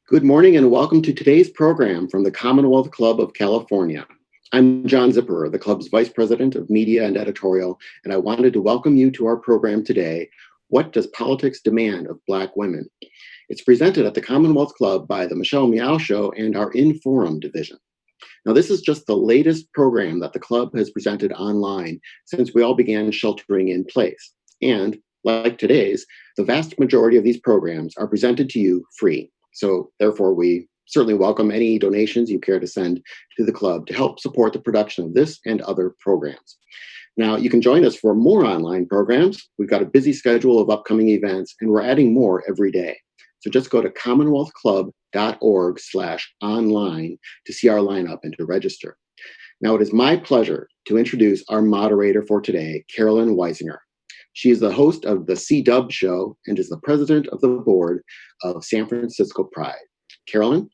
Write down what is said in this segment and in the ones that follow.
Good morning and welcome to today's program from the Commonwealth Club of California. I'm John Zipperer, the club's Vice President of Media and Editorial, and I wanted to welcome you to our program today, What Does Politics Demand of Black Women? It's presented at the Commonwealth Club by the Michelle Meow Show and our In Forum division. Now, this is just the latest program that the club has presented online since we all began sheltering in place. And like today's, the vast majority of these programs are presented to you free. So therefore, we certainly welcome any donations you care to send to the club to help support the production of this and other programs. Now, you can join us for more online programs. We've got a busy schedule of upcoming events, and we're adding more every day. So just go to commonwealthclub.org/online to see our lineup and to register. Now, it is my pleasure to introduce our moderator for today, Carolyn Weisinger. She is the host of the C-Dub Show and is the president of the board of San Francisco Pride. Carolyn?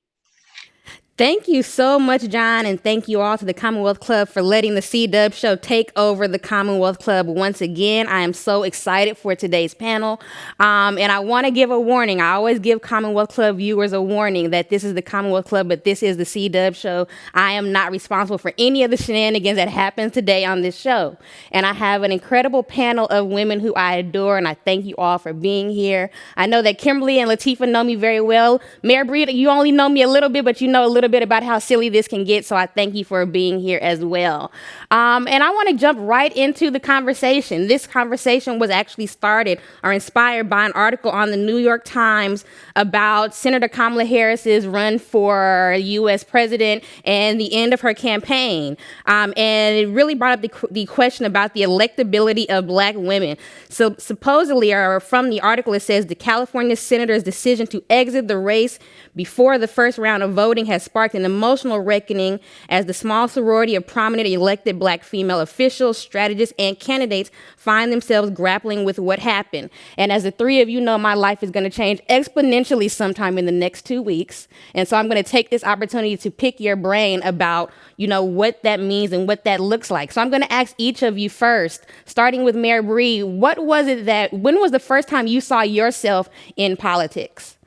Thank you so much, John, and thank you all to the Commonwealth Club for letting the C-Dub Show take over the Commonwealth Club once again. I am so excited for today's panel, and I want to give a warning. I always give Commonwealth Club viewers a warning that this is the Commonwealth Club, but this is the C-Dub Show. I am not responsible for any of the shenanigans that happen today on this show, and I have an incredible panel of women who I adore, and I thank you all for being here. I know that Kimberly and Latifah know me very well. Mayor Breed, you only know me a little bit, but you know a little bit about how silly this can get, so I thank you for being here as well. And I want to jump right into the conversation. This conversation was actually started or inspired by an article on the New York Times about Senator Kamala Harris's run for U.S. president and the end of her campaign. And it really brought up the question about the electability of Black women. So supposedly, or from the article, it says the California senator's decision to exit the race before the first round of voting has sparked an emotional reckoning as the small sorority of prominent elected Black female officials, strategists, and candidates find themselves grappling with what happened. And as the three of you know, my life is going to change exponentially sometime in the next 2 weeks. And so I'm going to take this opportunity to pick your brain about, what that means and what that looks like. So I'm going to ask each of you first, starting with Mayor Breed, when was the first time you saw yourself in politics?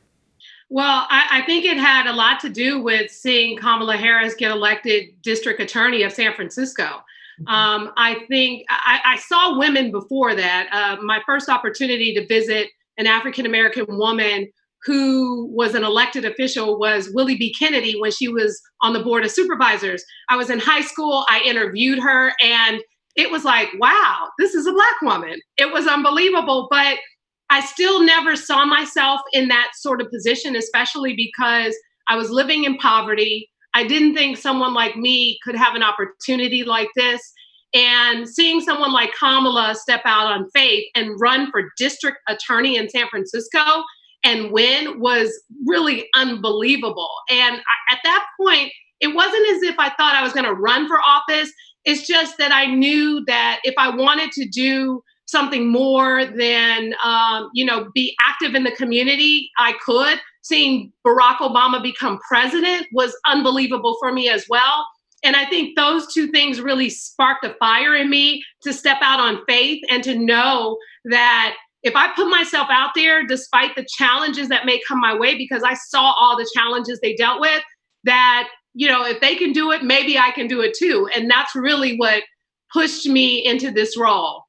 Well, I think it had a lot to do with seeing Kamala Harris get elected district attorney of San Francisco. I think I saw women before that. My first opportunity to visit an African-American woman who was an elected official was Willie B. Kennedy when she was on the Board of Supervisors. I was in high school. I interviewed her, and it was like, wow, this is a Black woman. It was unbelievable, but I still never saw myself in that sort of position, especially because I was living in poverty. I didn't think someone like me could have an opportunity like this. And seeing someone like Kamala step out on faith and run for district attorney in San Francisco and win was really unbelievable. And at that point, it wasn't as if I thought I was going to run for office. It's just that I knew that if I wanted to do something more than, be active in the community, I could. Seeing Barack Obama become president was unbelievable for me as well. And I think those two things really sparked a fire in me to step out on faith and to know that if I put myself out there, despite the challenges that may come my way, because I saw all the challenges they dealt with, that, if they can do it, maybe I can do it too. And that's really what pushed me into this role.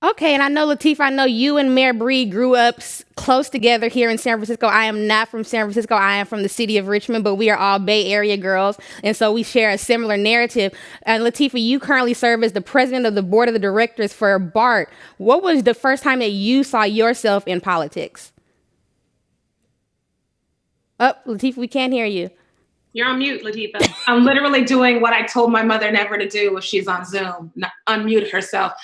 Okay, and I know, Latifah, I know you and Mayor Breed grew up close together here in San Francisco. I am not from San Francisco. I am from the city of Richmond, but we are all Bay Area girls, and so we share a similar narrative. And Latifah, you currently serve as the president of the board of the directors for BART. What was the first time that you saw yourself in politics? Oh, Latifah, we can't hear you. You're on mute, Latifah. I'm literally doing what I told my mother never to do if she's on Zoom, unmute herself.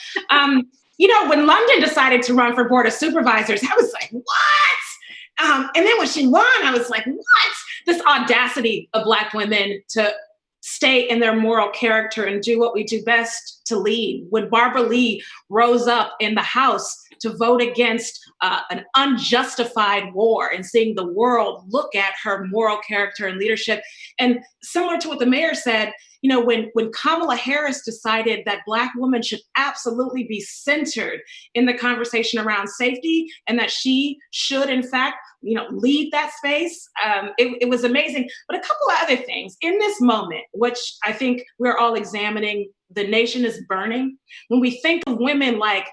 When London decided to run for Board of Supervisors, I was like, what? And then when she won, I was like, what? This audacity of Black women to stay in their moral character and do what we do best to lead. When Barbara Lee rose up in the House to vote against an unjustified war and seeing the world look at her moral character and leadership. And similar to what the mayor said, when Kamala Harris decided that Black women should absolutely be centered in the conversation around safety and that she should, in fact, lead that space, it was amazing. But a couple of other things in this moment, which I think we're all examining, the nation is burning. When we think of women like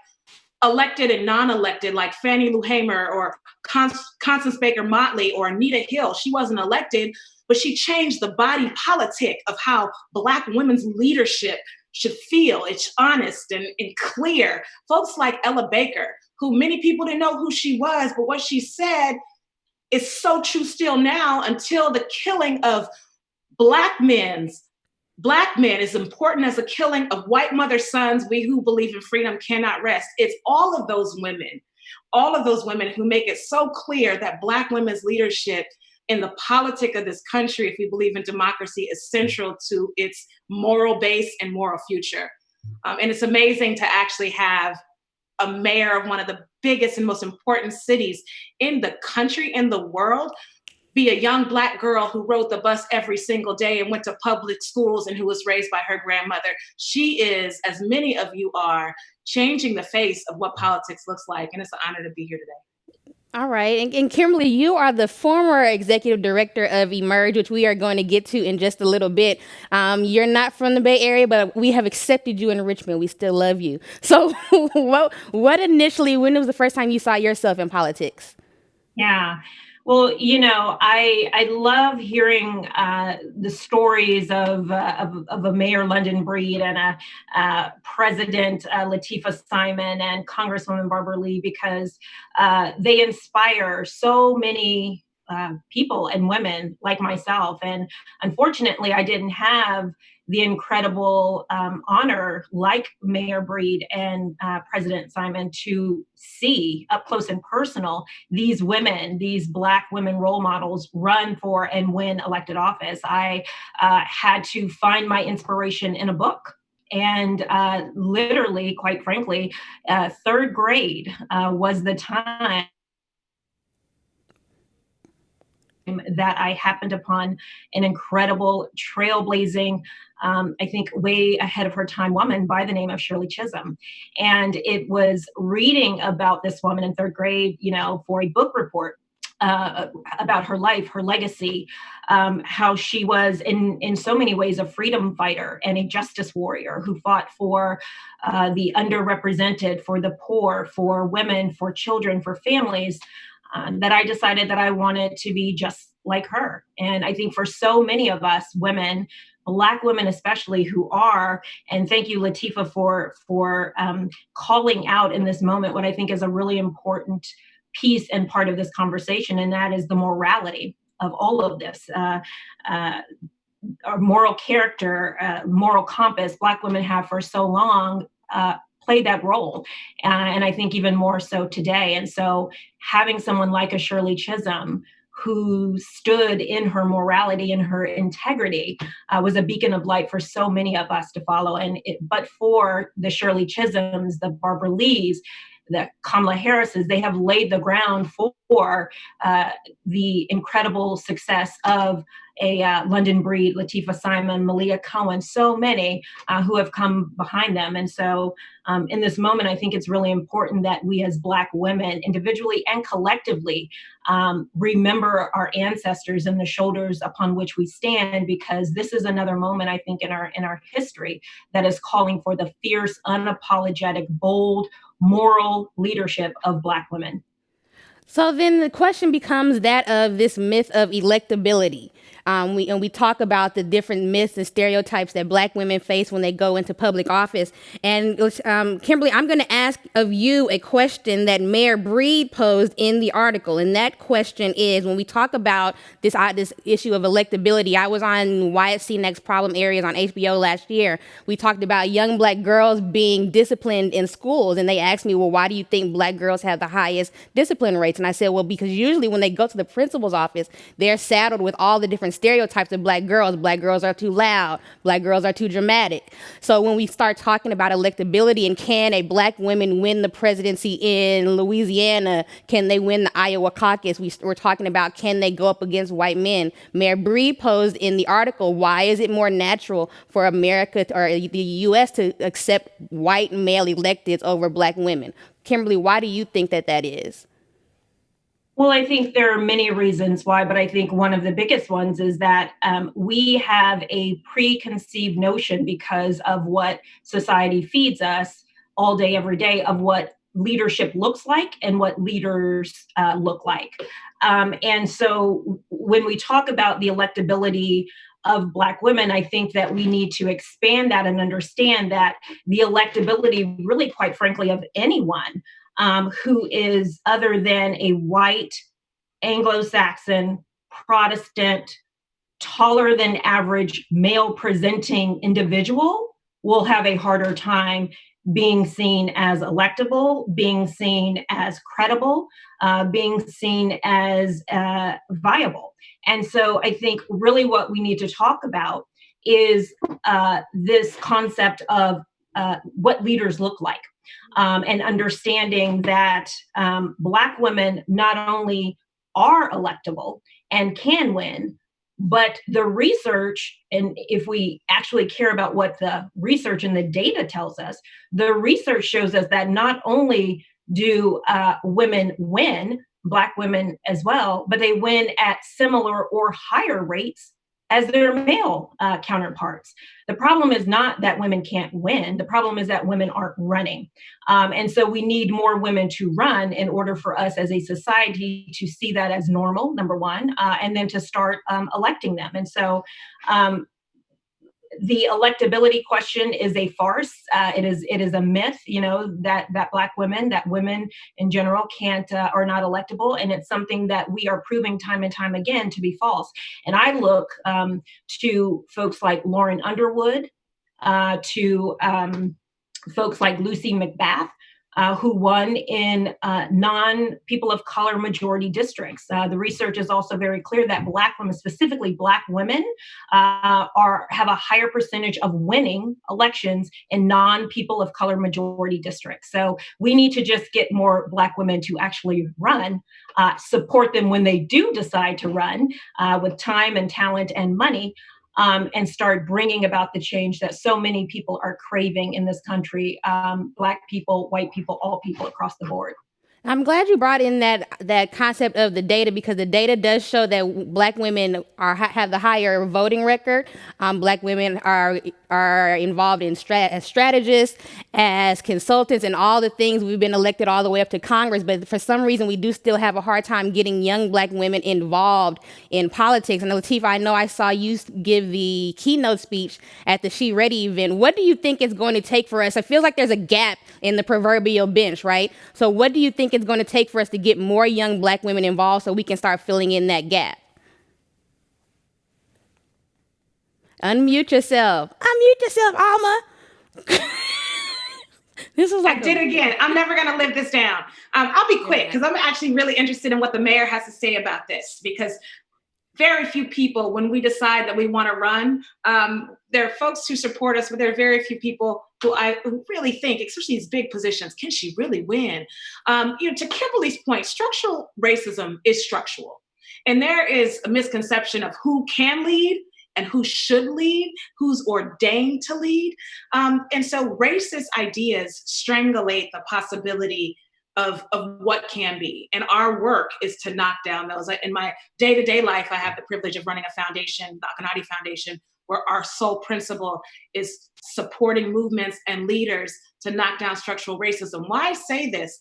elected and non-elected, like Fannie Lou Hamer or Constance Baker Motley or Anita Hill, she wasn't elected, but she changed the body politic of how Black women's leadership should feel. It's honest and clear. Folks like Ella Baker, who many people didn't know who she was, but what she said is so true still now. Until the killing of Black men is important as the killing of white mother sons. We who believe in freedom cannot rest. It's all of those women who make it so clear that Black women's leadership in the politic of this country, if we believe in democracy, is central to its moral base and moral future. And it's amazing to actually have a mayor of one of the biggest and most important cities in the country, in the world, be a young Black girl who rode the bus every single day and went to public schools and who was raised by her grandmother. She is, as many of you are, changing the face of what politics looks like. And it's an honor to be here today. All right. And Kimberly, you are the former executive director of Emerge, which we are going to get to in just a little bit. You're not from the Bay Area, but we have accepted you in Richmond. We still love you. So what initially, when was the first time you saw yourself in politics? Yeah. Well, I love hearing the stories of a Mayor London Breed and a President Lateefah Simon and Congresswoman Barbara Lee, because they inspire so many people and women like myself. And unfortunately, I didn't have the incredible honor, like Mayor Breed and President Simon, to see up close and personal these women, these Black women role models, run for and win elected office. I had to find my inspiration in a book. And literally, quite frankly, third grade was the time that I happened upon an incredible, trailblazing, I think way ahead of her time woman by the name of Shirley Chisholm. And it was reading about this woman in third grade, for a book report about her life, her legacy, how she was in so many ways a freedom fighter and a justice warrior who fought for the underrepresented, for the poor, for women, for children, for families. That I decided that I wanted to be just like her. And I think for so many of us women, Black women especially, who are, and thank you, Lateefah, for calling out in this moment what I think is a really important piece and part of this conversation, and that is the morality of all of this. Our moral character, moral compass, Black women have for so long played that role. And I think even more so today. And so having someone like a Shirley Chisholm who stood in her morality and her integrity was a beacon of light for so many of us to follow. But for the Shirley Chisholms, the Barbara Lees, the Kamala Harrises, they have laid the ground for the incredible success of a London Breed, Lateefah Simon, Malia Cohen, so many who have come behind them. And so in this moment, I think it's really important that we as Black women, individually and collectively, remember our ancestors and the shoulders upon which we stand, because this is another moment, I think, in our history that is calling for the fierce, unapologetic, bold, moral leadership of Black women. So then the question becomes that of this myth of electability. We talk about the different myths and stereotypes that Black women face when they go into public office. And Kimberly, I'm going to ask of you a question that Mayor Breed posed in the article. And that question is, when we talk about this issue of electability, I was on Wyatt Cenac's Problem Areas on HBO last year. We talked about young Black girls being disciplined in schools. And they asked me, well, why do you think Black girls have the highest discipline rates? And I said, well, because usually when they go to the principal's office, they're saddled with all the different stereotypes of black girls are too loud, black girls are too dramatic. So when we start talking about electability and can a black woman win the presidency in Louisiana, can they win the Iowa caucus, we're talking about can they go up against white men. Mayor Breed posed in the article, why is it more natural for America or the US to accept white male electeds over black women? Kimberly, why do you think that is? Well, I think there are many reasons why, but I think one of the biggest ones is that we have a preconceived notion because of what society feeds us all day, every day, of what leadership looks like and what leaders look like. And so when we talk about the electability of Black women, I think that we need to expand that and understand that the electability, really, quite frankly, of anyone who is other than a white, Anglo-Saxon, Protestant, taller than average, male presenting individual will have a harder time being seen as electable, being seen as credible, being seen as viable. And so I think really what we need to talk about is this concept of what leaders look like. And understanding that Black women not only are electable and can win, but the research, and if we actually care about what the research and the data tells us, the research shows us that not only do women win, Black women as well, but they win at similar or higher rates as their male counterparts. The problem is not that women can't win. The problem is that women aren't running. And so we need more women to run in order for us as a society to see that as normal, number one, and then to start electing them. And so the electability question is a farce. It is a myth, that Black women, that women in general are not electable, and it's something that we are proving time and time again to be false. And I look to folks like Lauren Underwood, to folks like Lucy McBath, who won in non-people of color majority districts. The research is also very clear that Black women, specifically Black women, have a higher percentage of winning elections in non-people of color majority districts. So we need to just get more Black women to actually run, support them when they do decide to run with time and talent and money, and start bringing about the change that so many people are craving in this country, Black people, white people, all people across the board. I'm glad you brought in that concept of the data, because the data does show that Black women have the higher voting record. Black women are involved in as strategists, as consultants, and all the things. We've been elected all the way up to Congress, but for some reason we do still have a hard time getting young Black women involved in politics. And Latifah, I know I saw you give the keynote speech at the She Ready event. What do you think it's going to take for us? I feel like there's a gap in the proverbial bench, right? So what do you think it's going to take for us to get more young Black women involved so we can start filling in that gap? Unmute yourself, Alma. This is like I did it again. I'm never going to live this down. I'll be quick because I'm actually really interested in what the mayor has to say about this, because very few people, when we decide that we want to run, there are folks who support us, but there are very few people who really think, especially these big positions, can she really win? To Kimberly's point, structural racism is structural. And there is a misconception of who can lead and who should lead, who's ordained to lead. And so racist ideas strangulate the possibility of what can be. And our work is to knock down those. In my day-to-day life, I have the privilege of running a foundation, the Akinade Foundation, where our sole principle is supporting movements and leaders to knock down structural racism. Why I say this?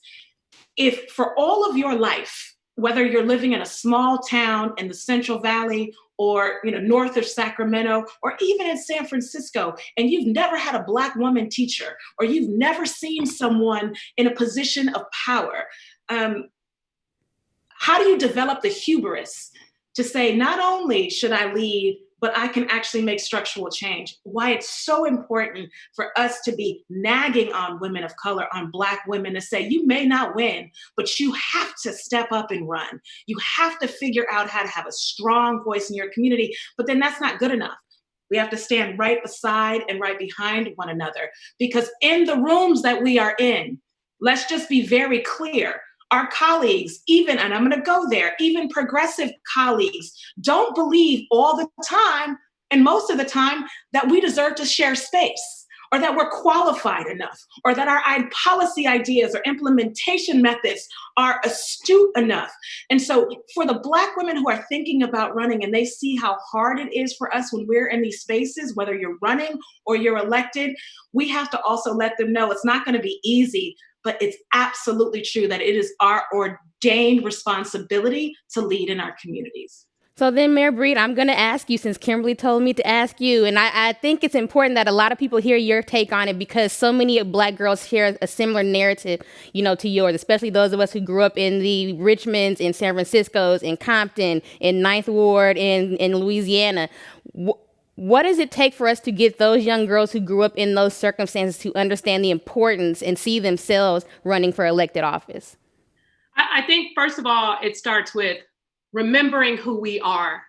If for all of your life, whether you're living in a small town in the Central Valley or north of Sacramento, or even in San Francisco, and you've never had a Black woman teacher, or you've never seen someone in a position of power, how do you develop the hubris to say, not only should I lead but I can actually make structural change. Why it's so important for us to be nagging on women of color, on Black women, to say, you may not win, but you have to step up and run. You have to figure out how to have a strong voice in your community, but then that's not good enough. We have to stand right beside and right behind one another, because in the rooms that we are in, let's just be very clear. Our colleagues, even, and I'm going to go there, even progressive colleagues, don't believe all the time, and most of the time, that we deserve to share space, or that we're qualified enough, or that our policy ideas or implementation methods are astute enough. And so for the Black women who are thinking about running and they see how hard it is for us when we're in these spaces, whether you're running or you're elected, we have to also let them know it's not going to be easy, but it's absolutely true that it is our ordained responsibility to lead in our communities. So then, Mayor Breed, I'm going to ask you, since Kimberly told me to ask you, and I think it's important that a lot of people hear your take on it, because so many Black girls hear a similar narrative, to yours, especially those of us who grew up in the Richmonds, in San Francisco's, in Compton, in Ninth Ward, in Louisiana. What does it take for us to get those young girls who grew up in those circumstances to understand the importance and see themselves running for elected office? I think, first of all, it starts with remembering who we are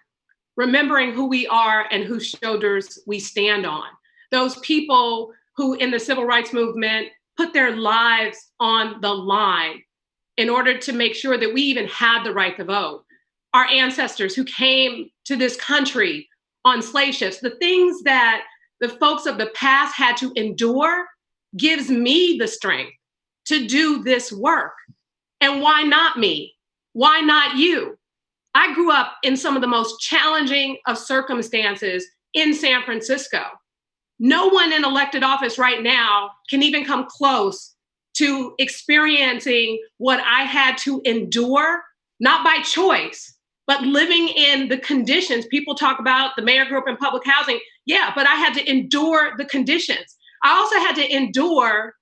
and whose shoulders we stand on. Those people who in the civil rights movement put their lives on the line in order to make sure that we even had the right to vote. Our ancestors who came to this country on slave ships, the things that the folks of the past had to endure gives me the strength to do this work. And why not me? Why not you? I grew up in some of the most challenging of circumstances in San Francisco. No one in elected office right now can even come close to experiencing what I had to endure, not by choice, but living in the conditions. People talk about the mayor grew up in public housing. Yeah, but I had to endure the conditions. I also had to endure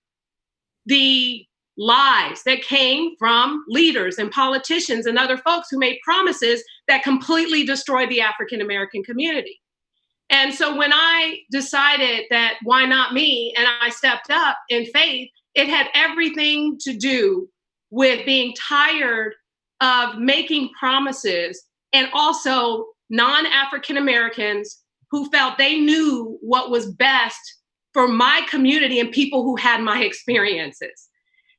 the lies that came from leaders and politicians and other folks who made promises that completely destroyed the African American community. And so when I decided that why not me, and I stepped up in faith, it had everything to do with being tired of making promises, and also non-African Americans who felt they knew what was best for my community and people who had my experiences.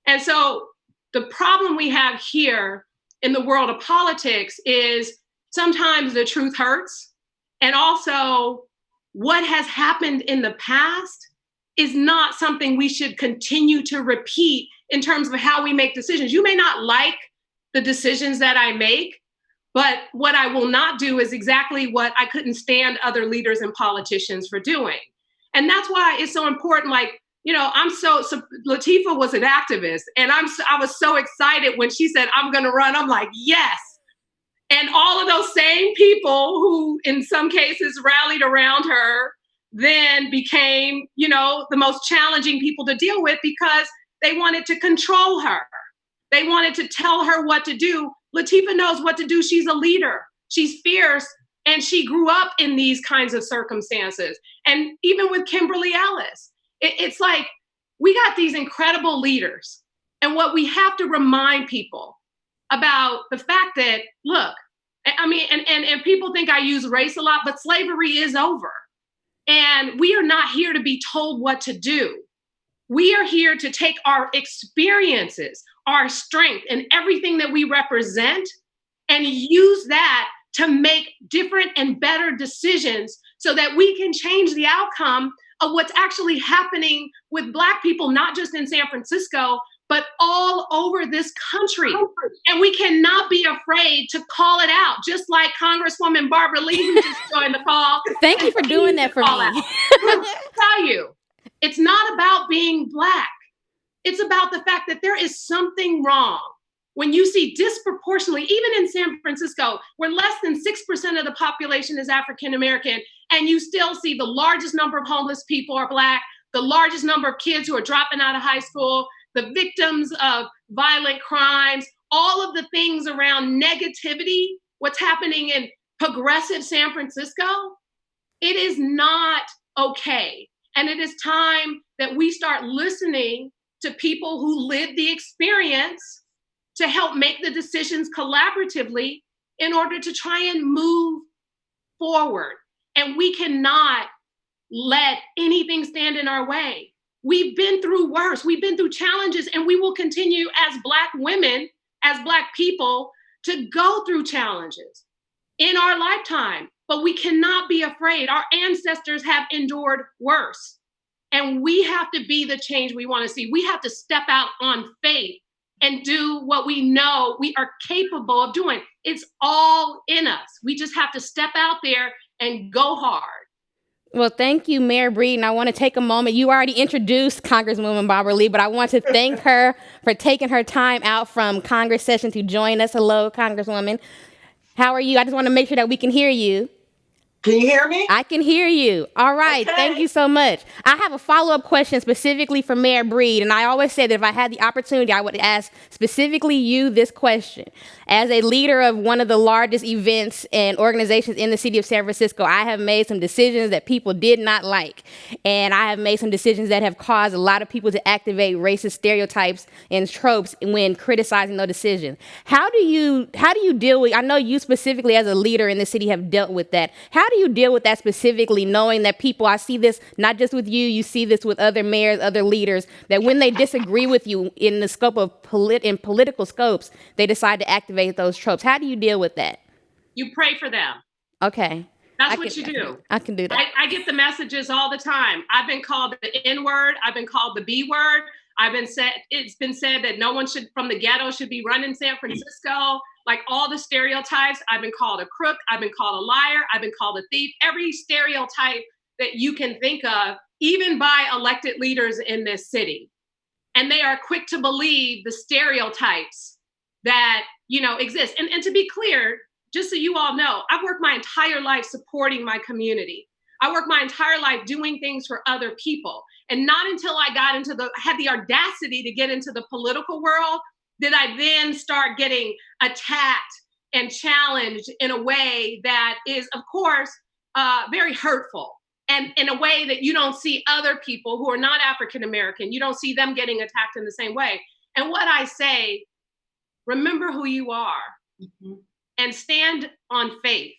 And so the problem we have here in the world of politics is sometimes the truth hurts. And also what has happened in the past is not something we should continue to repeat in terms of how we make decisions. You may not like the decisions that I make, but what I will not do is exactly what I couldn't stand other leaders and politicians for doing. And that's why it's so important. Latifah was an activist, and I was so excited when she said, I'm going to run. I'm like, yes. And all of those same people who in some cases rallied around her then became, the most challenging people to deal with, because they wanted to control her. They wanted to tell her what to do. Latifah knows what to do. She's a leader. She's fierce. And she grew up in these kinds of circumstances. And even with Kimberly Ellis, it's like we got these incredible leaders. And what we have to remind people about the fact that, look, and people think I use race a lot, but slavery is over. And we are not here to be told what to do. We are here to take our experiences, our strength, and everything that we represent and use that to make different and better decisions so that we can change the outcome of what's actually happening with Black people, not just in San Francisco, but all over this country. And we cannot be afraid to call it out, just like Congresswoman Barbara Lee, who just joined the call. Thank you for doing that for me. I tell you, it's not about being Black. It's about the fact that there is something wrong when you see disproportionately, even in San Francisco, where less than 6% of the population is African American, and you still see the largest number of homeless people are Black, the largest number of kids who are dropping out of high school, the victims of violent crimes, all of the things around negativity, what's happening in progressive San Francisco. It is not okay. And it is time that we start listening to people who live the experience to help make the decisions collaboratively in order to try and move forward. And we cannot let anything stand in our way. We've been through worse. We've been through challenges, and we will continue as Black women, as Black people, to go through challenges in our lifetime. But we cannot be afraid. Our ancestors have endured worse. And we have to be the change we want to see. We have to step out on faith and do what we know we are capable of doing. It's all in us. We just have to step out there and go hard. Well, thank you, Mayor Breed. And I want to take a moment. You already introduced Congresswoman Barbara Lee, but I want to thank her for taking her time out from Congress session to join us. Hello, Congresswoman. How are you? I just want to make sure that we can hear you. Can you hear me? I can hear you. All right. Okay. Thank you so much. I have a follow-up question specifically for Mayor Breed. And I always said that if I had the opportunity, I would ask specifically you this question. As a leader of one of the largest events and organizations in the city of San Francisco, I have made some decisions that people did not like. And I have made some decisions that have caused a lot of people to activate racist stereotypes and tropes when criticizing those decisions. How do you deal with, I know you specifically as a leader in the city have dealt with that. How do you deal with that specifically, knowing that people, I see this not just with you, you see this with other mayors, other leaders, that when they disagree with you in the scope of political scopes, they decide to activate those tropes. How do you deal with that? You pray for them. Okay. That's what you do. I can do that. I get the messages all the time. I've been called the N word. I've been called the B word. It's been said that no one from the ghetto should be running San Francisco. Like all the stereotypes. I've been called a crook. I've been called a liar. I've been called a thief. Every stereotype that you can think of, even by elected leaders in this city. And they are quick to believe the stereotypes that, exist. And to be clear, just so you all know, I've worked my entire life supporting my community. I worked my entire life doing things for other people. And not until I had the audacity to get into the political world did I then start getting attacked and challenged in a way that is, of course, very hurtful. And in a way that you don't see other people who are not African American, you don't see them getting attacked in the same way. And what I say, remember who you are, and stand on faith.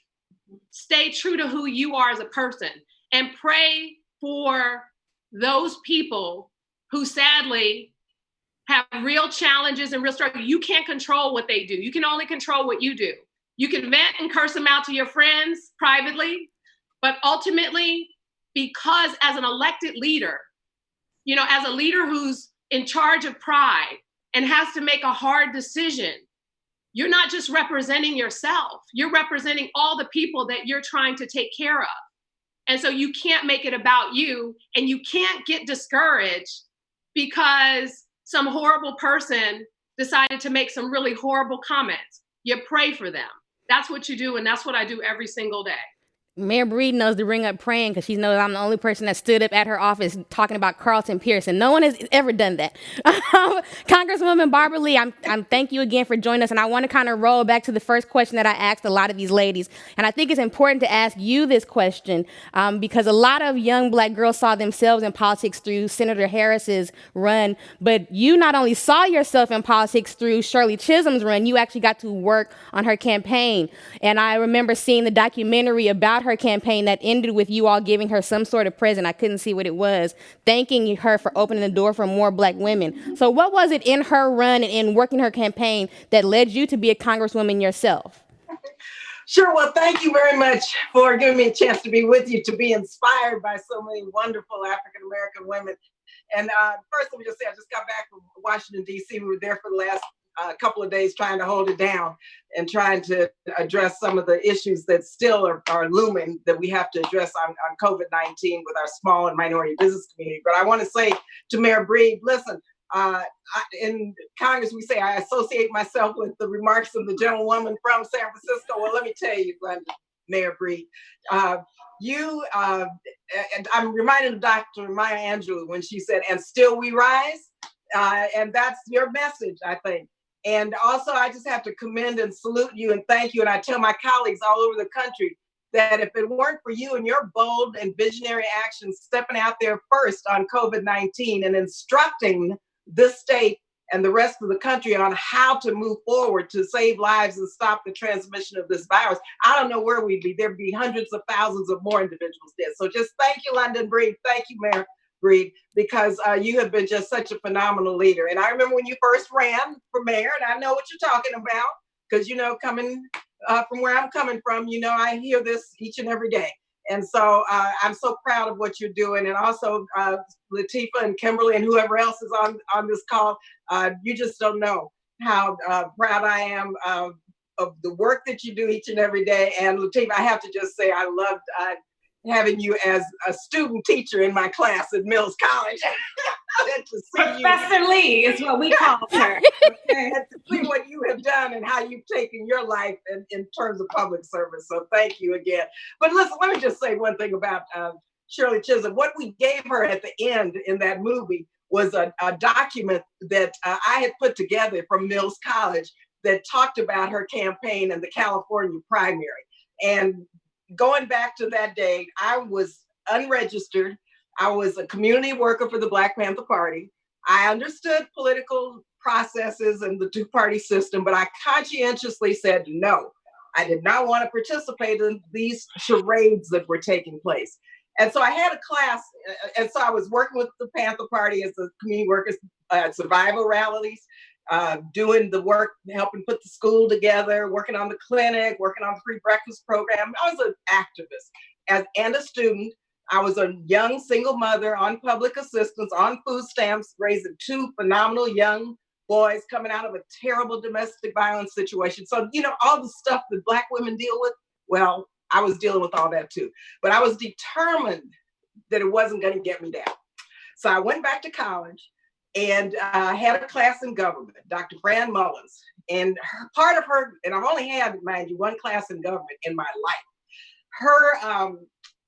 Stay true to who you are as a person, and pray for those people who sadly have real challenges and real struggle. You can't control what they do. You can only control what you do. You can vent and curse them out to your friends privately, but ultimately, because as an elected leader, as a leader who's in charge of pride and has to make a hard decision, you're not just representing yourself, you're representing all the people that you're trying to take care of. And so you can't make it about you, and you can't get discouraged because some horrible person decided to make some really horrible comments. You pray for them. That's what you do, and that's what I do every single day. Mayor Breed knows to bring up praying because she knows I'm the only person that stood up at her office talking about Carlton Pearson. No one has ever done that. Congresswoman Barbara Lee, I'm thank you again for joining us. And I want to kind of roll back to the first question that I asked a lot of these ladies. And I think it's important to ask you this question because a lot of young Black girls saw themselves in politics through Senator Harris's run. But you not only saw yourself in politics through Shirley Chisholm's run, you actually got to work on her campaign. And I remember seeing the documentary about her campaign that ended with you all giving her some sort of present. I couldn't see what it was, thanking her for opening the door for more Black women. So what was it in her run and in working her campaign that led you to be a congresswoman yourself? Sure. Well, thank you very much for giving me a chance to be with you, to be inspired by so many wonderful African-American women. And first, let me just say, I just got back from Washington, D.C. We were there for the last couple of days trying to hold it down and trying to address some of the issues that still are looming that we have to address on COVID-19 with our small and minority business community. But I want to say to Mayor Breed, listen, in Congress, we say I associate myself with the remarks of the gentlewoman from San Francisco. Well, let me tell you, Mayor Breed, and I'm reminded of Dr. Maya Angelou when she said, "And still we rise," and that's your message, I think. And also, I just have to commend and salute you and thank you. And I tell my colleagues all over the country, that if it weren't for you and your bold and visionary actions stepping out there first on COVID-19 and instructing this state and the rest of the country on how to move forward to save lives and stop the transmission of this virus, I don't know where we'd be. There'd be hundreds of thousands of more individuals dead. So just thank you, London Breed. Thank you, Mayor Breed, because you have been just such a phenomenal leader. And I remember when you first ran for mayor, and I know what you're talking about, because, coming from where I'm coming from, I hear this each and every day. And so I'm so proud of what you're doing. And also Latifah and Kimberly and whoever else is on this call, you just don't know how proud I am of the work that you do each and every day. And Latifah, I have to just say, I loved having you as a student teacher in my class at Mills College. Professor Lee is what we call her. Okay, and to see what you have done and how you've taken your life in terms of public service. So thank you again. But listen, let me just say one thing about Shirley Chisholm. What we gave her at the end in that movie was a document that I had put together from Mills College that talked about her campaign in the California primary. And going back to that day, I was unregistered. I was a community worker for the Black Panther Party. I understood political processes and the two-party system, but I conscientiously said no. I did not want to participate in these charades that were taking place. And so I had a class, and so I was working with the Panther Party as a community worker at survival rallies, doing the work, helping put the school together, working on the clinic, working on the free breakfast program. I was an activist and a student. I was a young single mother on public assistance, on food stamps, raising two phenomenal young boys coming out of a terrible domestic violence situation. So, all the stuff that Black women deal with, well, I was dealing with all that too. But I was determined that it wasn't going to get me down. So I went back to college and had a class in government, Dr. Fran Mullins. And part of her, and I've only had, mind you, one class in government in my life. Her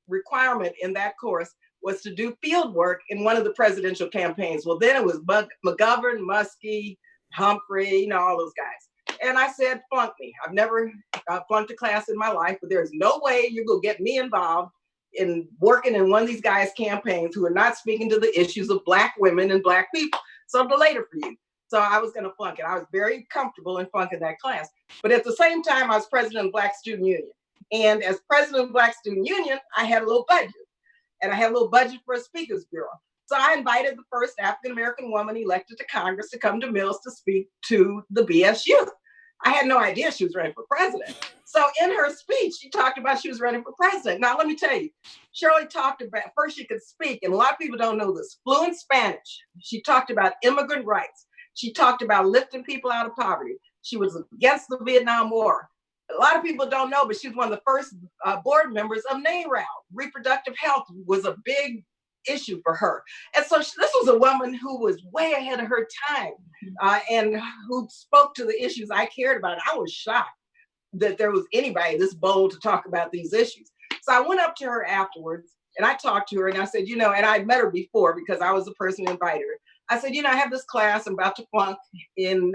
requirement in that course was to do field work in one of the presidential campaigns. Well, then it was McGovern, Muskie, Humphrey, all those guys. And I said, flunk me. I've never flunked a class in my life, but there's no way you're going to get me involved in working in one of these guys' campaigns who are not speaking to the issues of Black women and Black people. So later for you. So I was going to flunk it. I was very comfortable in flunking that class. But at the same time, I was president of Black Student Union. And as president of Black Student Union, I had a little budget. And I had a little budget for a speakers bureau. So I invited the first African-American woman elected to Congress to come to Mills to speak to the BSU. I had no idea she was running for president. So in her speech, she talked about she was running for president. Now, let me tell you, Shirley talked about, first she could speak, and a lot of people don't know this, fluent Spanish. She talked about immigrant rights. She talked about lifting people out of poverty. She was against the Vietnam War. A lot of people don't know, but she was one of the first board members of NARAL. Reproductive health was a big issue for her. And so this was a woman who was way ahead of her time and who spoke to the issues I cared about. I was shocked that there was anybody this bold to talk about these issues. So I went up to her afterwards and I talked to her and I said, and I'd met her before because I was the person who invited her. I said, I have this class I'm about to flunk in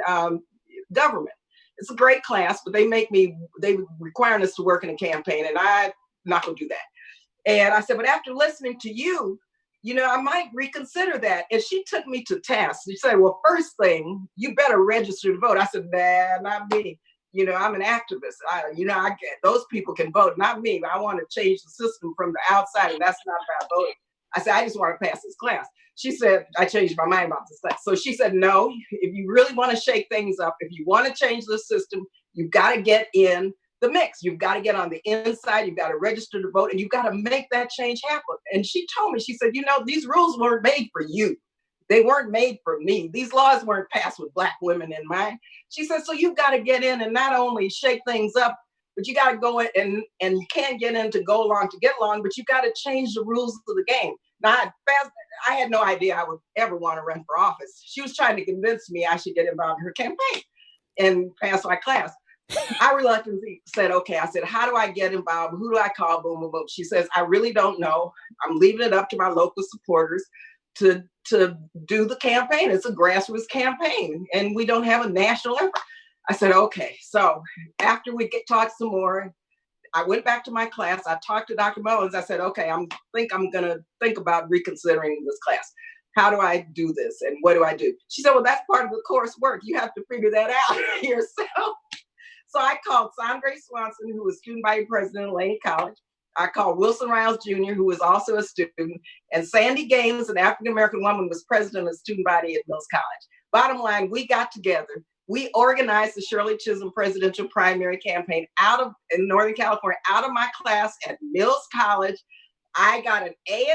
government. It's a great class, but they require us to work in a campaign and I'm not gonna do that. And I said, but after listening to you, I might reconsider that. And she took me to task. She said, well, first thing, you better register to vote. I said, nah, not me. I'm an activist. I get those people can vote, not me. I want to change the system from the outside, and that's not about voting. I said, I just want to pass this class. She said, I changed my mind about this class. So she said, no, if you really want to shake things up, if you want to change the system, you've got to get in the mix. You've got to get on the inside. You've got to register to vote, and you've got to make that change happen. And she told me, she said, these rules weren't made for you. They weren't made for me. These laws weren't passed with Black women in mind. She said, so you've got to get in and not only shake things up, but you got to go in and you can't get in to go along to get along, but you got to change the rules of the game. Now, I had no idea I would ever want to run for office. She was trying to convince me I should get involved in her campaign and pass my class. I reluctantly said, okay. I said, how do I get involved? Who do I call? Boom, boom, boom. She says, I really don't know. I'm leaving it up to my local supporters to do the campaign. It's a grassroots campaign and we don't have a national effort. I said, okay. So after we talked some more, I went back to my class. I talked to Dr. Mullins. I said, okay, I'm going to think about reconsidering this class. How do I do this? And what do I do? She said, well, that's part of the coursework. You have to figure that out yourself. So I called Sandra Swanson, who was student body president of Laney College. I called Wilson Riles Jr., who was also a student, and Sandy Gaines, an African-American woman, was president of student body at Mills College. Bottom line, we got together. We organized the Shirley Chisholm presidential primary campaign in Northern California, out of my class at Mills College. I got an A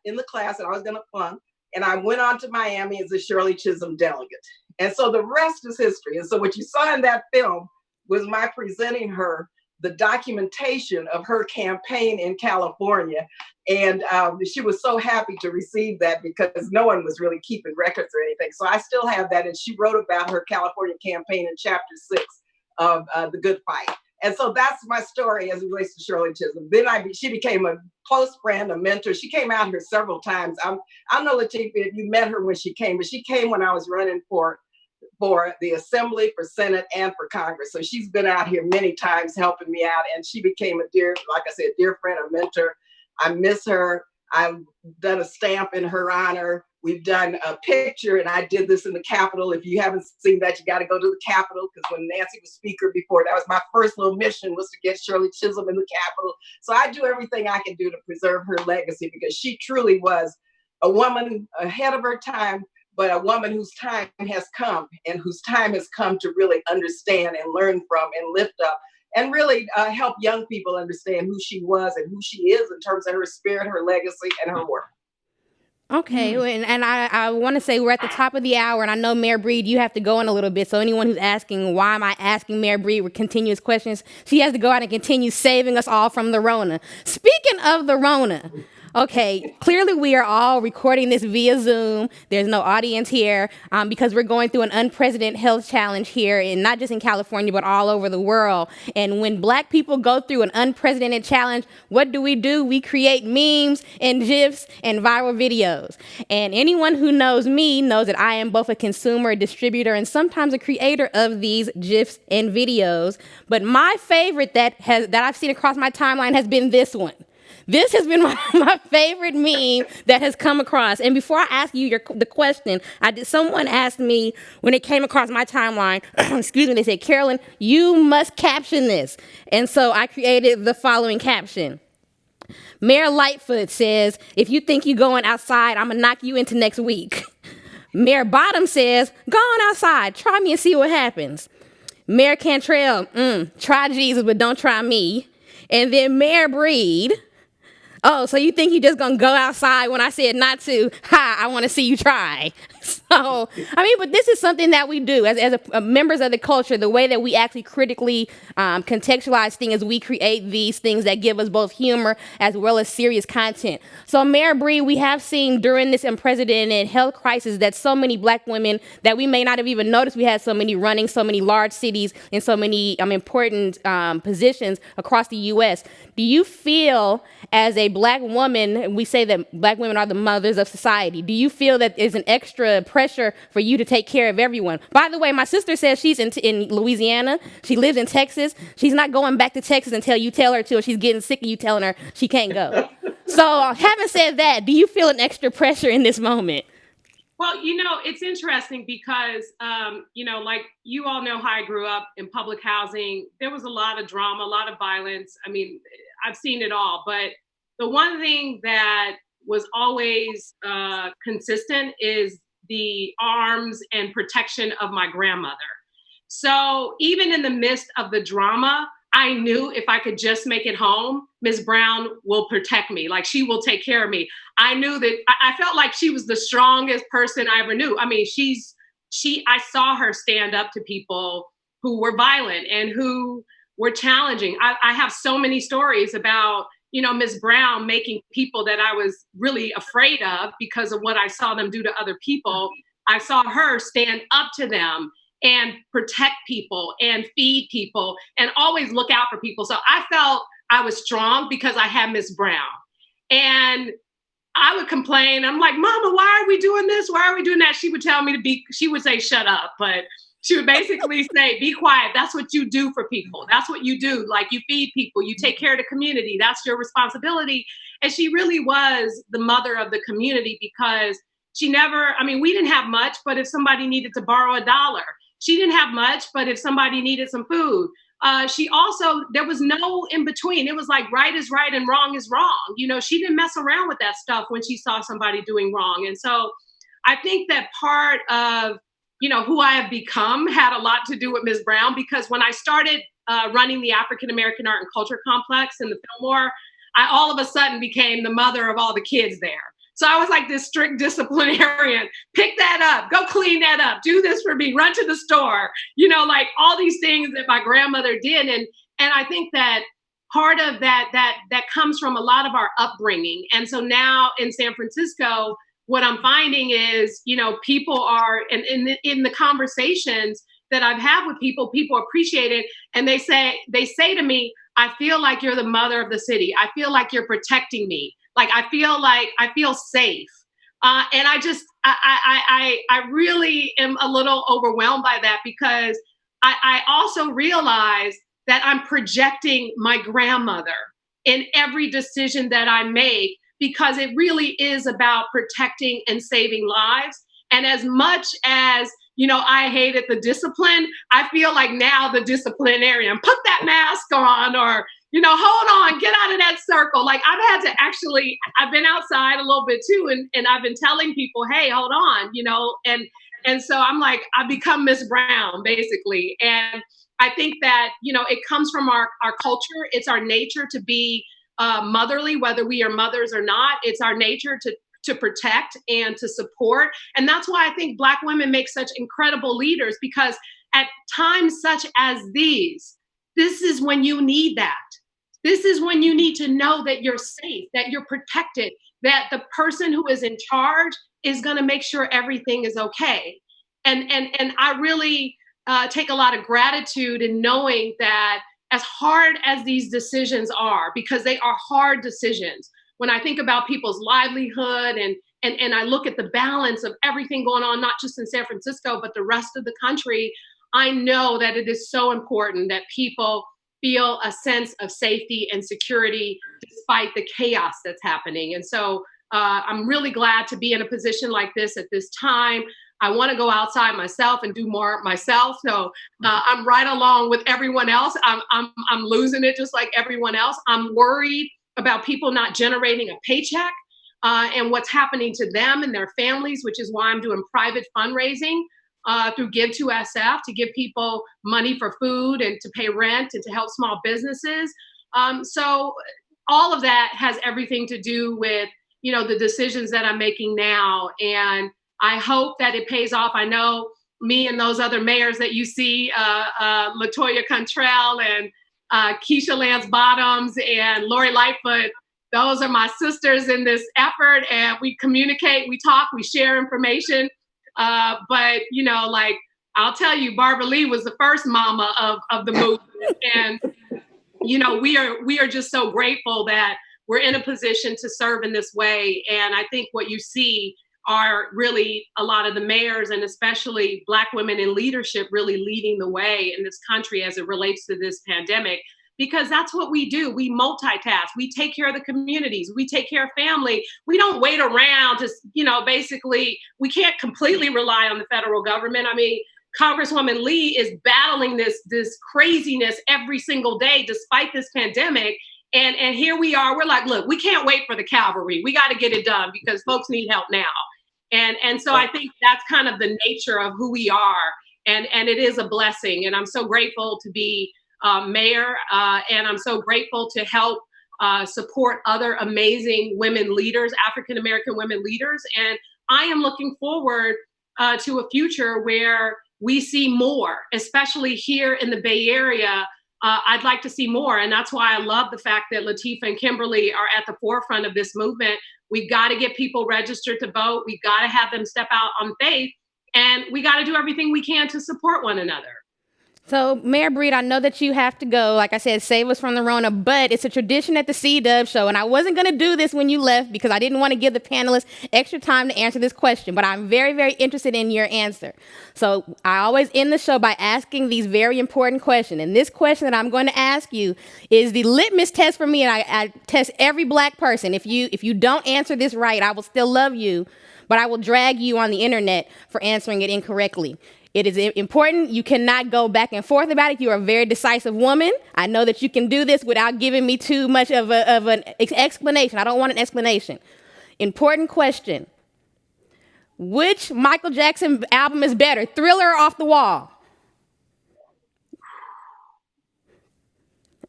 in the class, and I was going to flunk. And I went on to Miami as a Shirley Chisholm delegate. And so the rest is history. And so what you saw in that film was my presenting her the documentation of her campaign in California. And she was so happy to receive that because no one was really keeping records or anything. So I still have that. And she wrote about her California campaign in chapter 6 of The Good Fight. And so that's my story as it relates to Shirley Chisholm. Then she became a close friend, a mentor. She came out here several times. I don't know, Latifah, if you met her when she came, but she came when I was running for the Assembly, for Senate, and for Congress. So she's been out here many times helping me out. And she became a dear friend, a mentor. I miss her. I've done a stamp in her honor. We've done a picture, and I did this in the Capitol. If you haven't seen that, you got to go to the Capitol, because when Nancy was Speaker before, that was my first little mission, was to get Shirley Chisholm in the Capitol. So I do everything I can do to preserve her legacy, because she truly was a woman ahead of her time, but a woman whose time has come, and whose time has come to really understand and learn from and lift up and really help young people understand who she was and who she is in terms of her spirit, her legacy, and her work. Okay, and I want to say we're at the top of the hour, and I know Mayor Breed, you have to go in a little bit. So anyone who's asking, why am I asking Mayor Breed with continuous questions, she has to go out and continue saving us all from the Rona. Speaking of the Rona, okay, clearly we are all recording this via Zoom. There's no audience here because we're going through an unprecedented health challenge here, and not just in California, but all over the world. And when Black people go through an unprecedented challenge, what do? We create memes and GIFs and viral videos. And anyone who knows me knows that I am both a consumer, a distributor, and sometimes a creator of these GIFs and videos. But my favorite that I've seen across my timeline has been this one. This has been my favorite meme that has come across. And before I ask you the question, someone asked me when it came across my timeline, excuse me, they said, Carolyn, you must caption this. And so I created the following caption. Mayor Lightfoot says, if you think you're going outside, I'm going to knock you into next week. Mayor Bottom says, go on outside, try me and see what happens. Mayor Cantrell, try Jesus, but don't try me. And then Mayor Breed, oh, so you think you're just going to go outside when I said not to? Ha, I want to see you try. So, but this is something that we do as members of the culture. The way that we actually critically contextualize things is we create these things that give us both humor as well as serious content. So, Mayor Breed, we have seen during this unprecedented health crisis that so many Black women that we may not have even noticed, we had so many running so many large cities in so many important positions across the U.S. Do you feel, as a Black woman, we say that Black women are the mothers of society, do you feel that there's an extra pressure for you to take care of everyone? By the way, my sister says she's in Louisiana. She lives in Texas. She's not going back to Texas until you tell her to, or she's getting sick of you telling her she can't go. So having said that, do you feel an extra pressure in this moment? Well, it's interesting because, like you all know how I grew up in public housing. There was a lot of drama, a lot of violence. I've seen it all. But the one thing that was always consistent is the arms and protection of my grandmother. So even in the midst of the drama, I knew if I could just make it home, Ms. Brown will protect me. Like, she will take care of me. I knew that I felt like she was the strongest person I ever knew. I saw her stand up to people who were violent and who were challenging. I have so many stories about, Ms. Brown making people that I was really afraid of because of what I saw them do to other people. I saw her stand up to them and protect people and feed people and always look out for people. So I felt I was strong because I had Ms. Brown. And I would complain. I'm like, Mama, why are we doing this? Why are we doing that? She would tell me she would say, shut up. But She would basically say, be quiet. That's what you do for people. That's what you do. Like, you feed people, you take care of the community. That's your responsibility. And she really was the mother of the community, because she never, I mean, we didn't have much, but if somebody needed to borrow $1, she didn't have much, but if somebody needed some food, she also, there was no in between. It was like right is right and wrong is wrong. You know, she didn't mess around with that stuff when she saw somebody doing wrong. And so I think that part of, you know, who I have become had a lot to do with Ms. Brown, because when I started running the African American Art and Culture Complex in the Fillmore, I all of a sudden became the mother of all the kids there. So I was like this strict disciplinarian. Pick that up, go clean that up, do this for me, run to the store, you know, like all these things that my grandmother did. And I think that part of that comes from a lot of our upbringing. And so now in San Francisco, what I'm finding is, you know, people are, and in the conversations that I've had with people, people appreciate it. And they say to me, I feel like you're the mother of the city. I feel like you're protecting me. Like I feel safe. And I really am a little overwhelmed by that, because I also realize that I'm projecting my grandmother in every decision that I make, because it really is about protecting and saving lives. And as much as, you know, I hated the discipline, I feel like now the disciplinarian, put that mask on, or, you know, hold on, get out of that circle. Like I've been outside a little bit too. And I've been telling people, hey, hold on, you know, and so I'm like, I become Miss Brown basically. And I think that, you know, it comes from our culture. It's our nature to be motherly, whether we are mothers or not. It's our nature to protect and to support. And that's why I think Black women make such incredible leaders, because at times such as these, this is when you need that. This is when you need to know that you're safe, that you're protected, that the person who is in charge is going to make sure everything is okay. And I really take a lot of gratitude in knowing that, as hard as these decisions are, because they are hard decisions, when I think about people's livelihood and I look at the balance of everything going on, not just in San Francisco, but the rest of the country, I know that it is so important that people feel a sense of safety and security despite the chaos that's happening. And so I'm really glad to be in a position like this at this time. I want to go outside myself and do more myself. So I'm right along with everyone else. I'm losing it just like everyone else. I'm worried about people not generating a paycheck and what's happening to them and their families, which is why I'm doing private fundraising through Give2SF to give people money for food and to pay rent and to help small businesses. So all of that has everything to do with, you know, the decisions that I'm making now. And I hope that it pays off. I know me and those other mayors that you see, Latoya Cantrell and Keisha Lance Bottoms and Lori Lightfoot, those are my sisters in this effort. And we communicate, we talk, we share information. But, you know, like, I'll tell you, Barbara Lee was the first mama of the movement. And, you know, we are just so grateful that we're in a position to serve in this way. And I think what you see are really a lot of the mayors, and especially Black women in leadership, really leading the way in this country as it relates to this pandemic, because that's what we do. We multitask. We take care of the communities. We take care of family. We don't wait around to, you know, basically, we can't completely rely on the federal government. I mean, Congresswoman Lee is battling this craziness every single day, despite this pandemic. And here we are, we're like, look, we can't wait for the cavalry. We got to get it done because folks need help now. And so I think that's kind of the nature of who we are. And it is a blessing. And I'm so grateful to be mayor. And I'm so grateful to help support other amazing women leaders, African-American women leaders. And I am looking forward to a future where we see more, especially here in the Bay Area. I'd like to see more. And that's why I love the fact that Latifah and Kimberly are at the forefront of this movement. We've got to get people registered to vote. We've got to have them step out on faith. And we got to do everything we can to support one another. So, Mayor Breed, I know that you have to go. Like I said, save us from the Rona, but it's a tradition at the C-Dub show, and I wasn't going to do this when you left because I didn't want to give the panelists extra time to answer this question, but I'm very, very interested in your answer. So, I always end the show by asking these very important questions, and this question that I'm going to ask you is the litmus test for me, and I test every black person. If you don't answer this right, I will still love you, but I will drag you on the internet for answering it incorrectly. It is important. You cannot go back and forth about it. You are a very decisive woman. I know that you can do this without giving me too much of an explanation. I don't want an explanation. Important question. Which Michael Jackson album is better, Thriller or Off the Wall?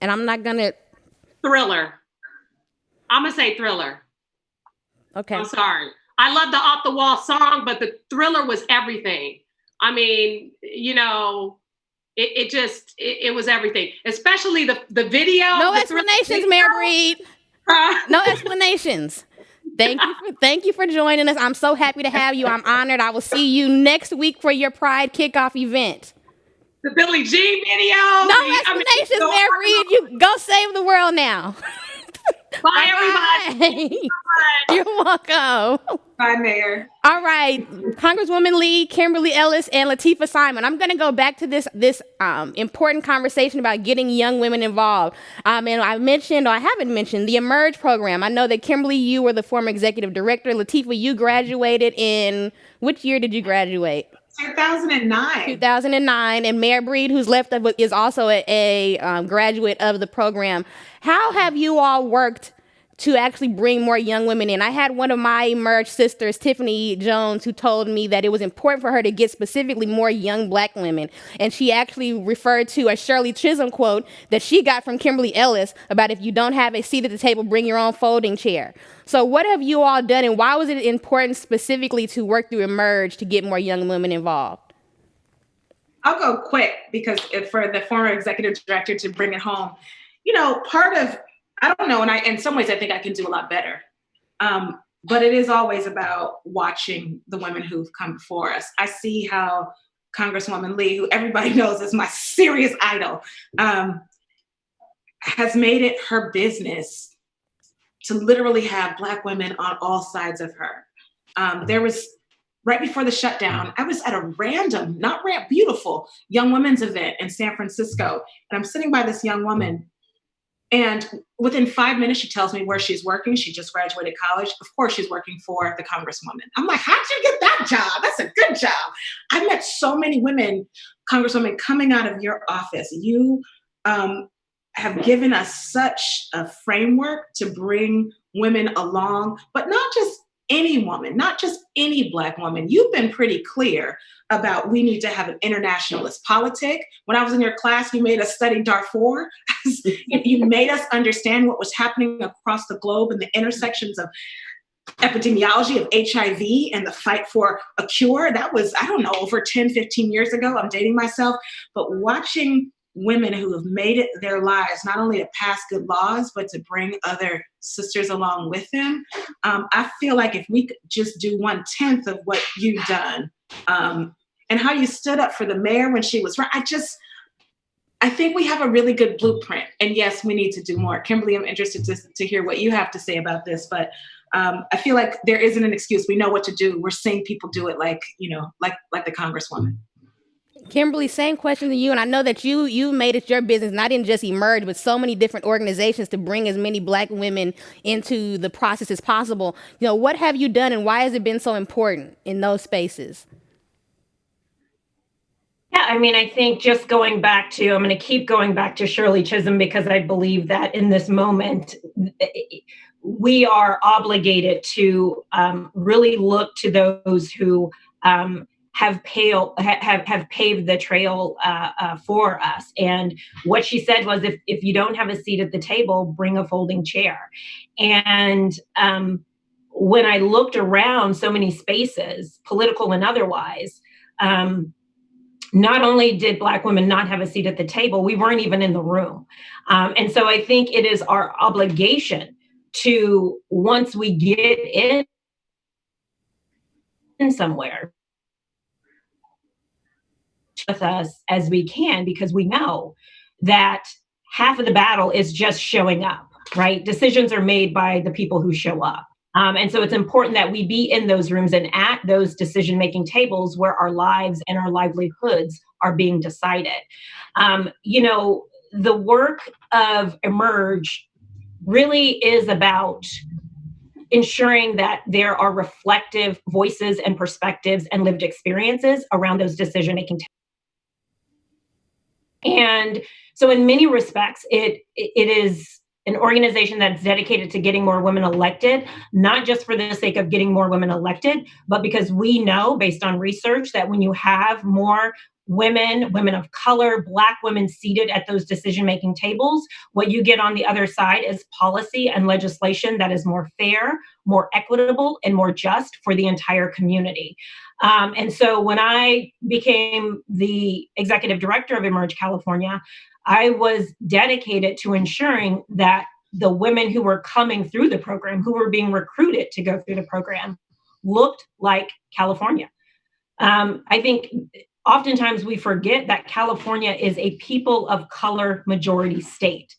And I'm not going to... Thriller. I'm going to say Thriller. Okay. I'm sorry. I love the Off the Wall song, but the Thriller was everything. I mean, you know, it was everything, especially the video. No explanations, Mayor Breed. No explanations. Thank you for joining us. I'm so happy to have you. I'm honored. I will see you next week for your Pride kickoff event. The Billie Jean video. No explanations, Mayor Breed. You go save the world now. Bye, everybody. You're welcome. Bye, Mayor. All right, Congresswoman Lee, Kimberly Ellis, and Latifah Simon. I'm going to go back to this important conversation about getting young women involved. And I mentioned, or I haven't mentioned, the Emerge program. I know that Kimberly, you were the former executive director. Latifah, you graduated in, which year did you graduate? 2009. 2009, and Mayor Breed, who's left, is also a graduate of the program. How have you all worked to actually bring more young women in? I had one of my Emerge sisters, Tiffany Jones, who told me that it was important for her to get specifically more young black women. And she actually referred to a Shirley Chisholm quote that she got from Kimberly Ellis about if you don't have a seat at the table, bring your own folding chair. So what have you all done, and why was it important specifically to work through Emerge to get more young women involved? I'll go quick because for the former executive director to bring it home, you know, part of, I don't know, and in some ways I think I can do a lot better. But it is always about watching the women who've come before us. I see how Congresswoman Lee, who everybody knows is my serious idol, has made it her business to literally have Black women on all sides of her. There was, right before the shutdown, I was at a random, beautiful young women's event in San Francisco. And I'm sitting by this young woman, and within 5 minutes, she tells me where she's working. She just graduated college. Of course, she's working for the Congresswoman. I'm like, how'd you get that job? That's a good job. I've met so many women, Congresswoman, coming out of your office. You have given us such a framework to bring women along, but not just any woman, not just any Black woman. You've been pretty clear about we need to have an internationalist politic. When I was in your class, you made us study Darfur. You made us understand what was happening across the globe and the intersections of epidemiology of HIV and the fight for a cure. That was, I don't know, over 10, 15 years ago. I'm dating myself, but watching women who have made it their lives, not only to pass good laws, but to bring other sisters along with them. I feel like if we could just do 1/10 of what you've done, and how you stood up for the mayor when she was right, I think we have a really good blueprint. And yes, we need to do more. Kimberly, I'm interested to hear what you have to say about this, but I feel like there isn't an excuse. We know what to do. We're seeing people do it like the Congresswoman. Kimberly, same question to you. And I know that you made it your business, not in just Emerge, but so many different organizations to bring as many Black women into the process as possible. You know, what have you done and why has it been so important in those spaces? Yeah, I mean, I think just going back to, I'm going to keep going back to Shirley Chisholm because I believe that in this moment, we are obligated to really look to those who have paved the trail for us. And what she said was, if you don't have a seat at the table, bring a folding chair. And when I looked around so many spaces, political and otherwise, not only did Black women not have a seat at the table, we weren't even in the room. And so I think it is our obligation to, once we get in somewhere, with us as we can, because we know that half of the battle is just showing up, right? Decisions are made by the people who show up. And so it's important that we be in those rooms and at those decision-making tables where our lives and our livelihoods are being decided. The work of Emerge really is about ensuring that there are reflective voices and perspectives and lived experiences around those decision-making tables. And so in many respects, it is an organization that's dedicated to getting more women elected, not just for the sake of getting more women elected, but because we know, based on research, that when you have more women of color, Black women seated at those decision-making tables, what you get on the other side is policy and legislation that is more fair, more equitable, and more just for the entire community. And so when I became the executive director of Emerge California, I was dedicated to ensuring that the women who were coming through the program, who were being recruited to go through the program, looked like California. I think oftentimes we forget that California is a people of color majority state.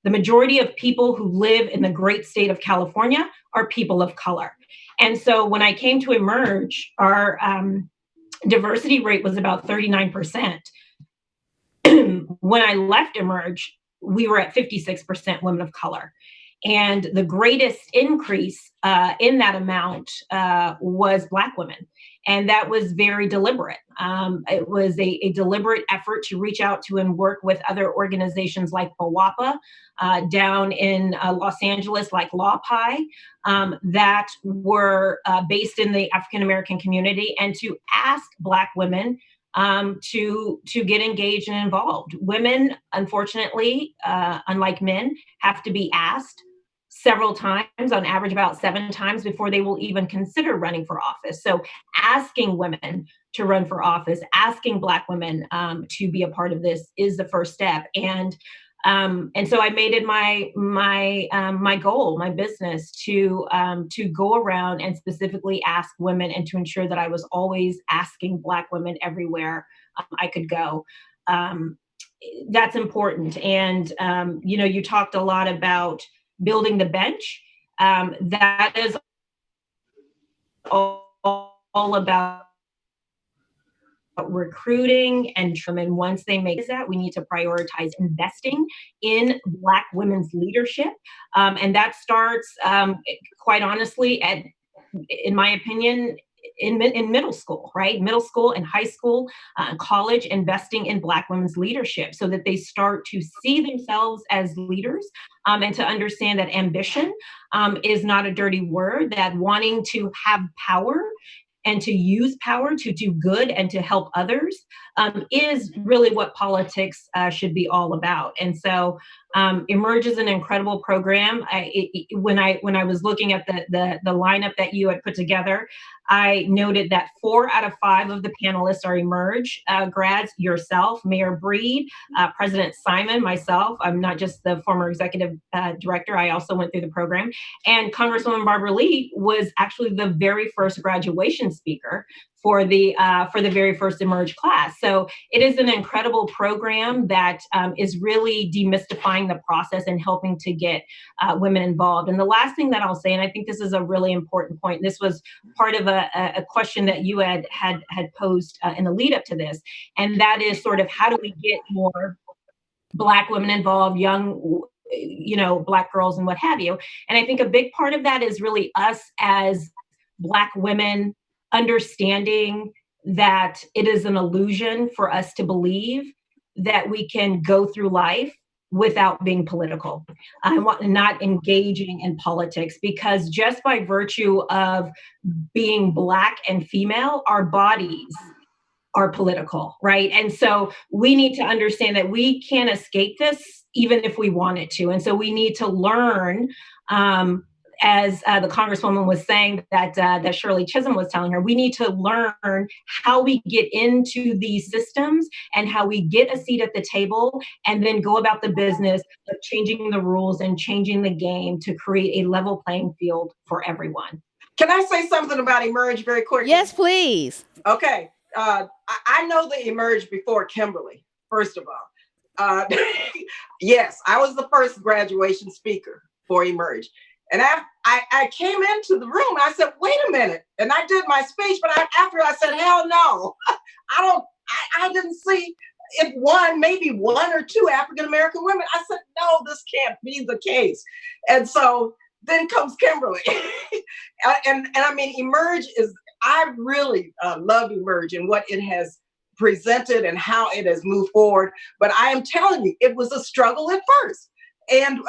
The majority of people who live in the great state of California are people of color. And so when I came to Emerge, our diversity rate was about 39%. When I left Emerge, we were at 56% women of color. And the greatest increase in that amount was Black women. And that was very deliberate. It was a deliberate effort to reach out to and work with other organizations like BWAPA, down in Los Angeles, like LawPi, that were based in the African American community, and to ask Black women to get engaged and involved. Women, unfortunately, unlike men, have to be asked several times, on average about 7 times, before they will even consider running for office. So asking women to run for office, asking Black women to be a part of this is the first step. And so I made it my goal, my business, to go around and specifically ask women, and to ensure that I was always asking Black women everywhere I could go. That's important. And you talked a lot about building the bench. That is all about recruiting and women. Once they make that, we need to prioritize investing in Black women's leadership. And that starts, quite honestly, in my opinion, in middle school, right? Middle school and high school, college, investing in Black women's leadership so that they start to see themselves as leaders, and to understand that ambition is not a dirty word, that wanting to have power and to use power to do good and to help others is really what politics should be all about. And so Emerge is an incredible program. When I was looking at the lineup that you had put together, I noted that 4 out of 5 of the panelists are Emerge grads, yourself, Mayor Breed, President Simon, myself. I'm not just the former executive director, I also went through the program. And Congresswoman Barbara Lee was actually the very first graduation speaker for the very first Emerge class. So it is an incredible program that is really demystifying the process and helping to get women involved. And the last thing that I'll say, and I think this is a really important point, this was part of a question that you had posed in the lead up to this, and that is sort of, how do we get more Black women involved, young, Black girls and what have you. And I think a big part of that is really us as Black women understanding that it is an illusion for us to believe that we can go through life without being political, not engaging in politics, because just by virtue of being Black and female, our bodies are political, right? And so we need to understand that we can't escape this even if we wanted to. And so we need to learn, as the Congresswoman was saying, that Shirley Chisholm was telling her, we need to learn how we get into these systems and how we get a seat at the table, and then go about the business of changing the rules and changing the game to create a level playing field for everyone. Can I say something about Emerge very quickly? Yes, please. Okay. I know they emerged before Kimberly, first of all. Yes, I was the first graduation speaker for Emerge. And I came into the room and I said, wait a minute. And I did my speech, but after I said, hell no, I didn't see it maybe one or two African-American women. I said, no, this can't be the case. And so then comes Kimberly. and I mean, Emerge I really love Emerge and what it has presented and how it has moved forward. But I am telling you, it was a struggle at first. And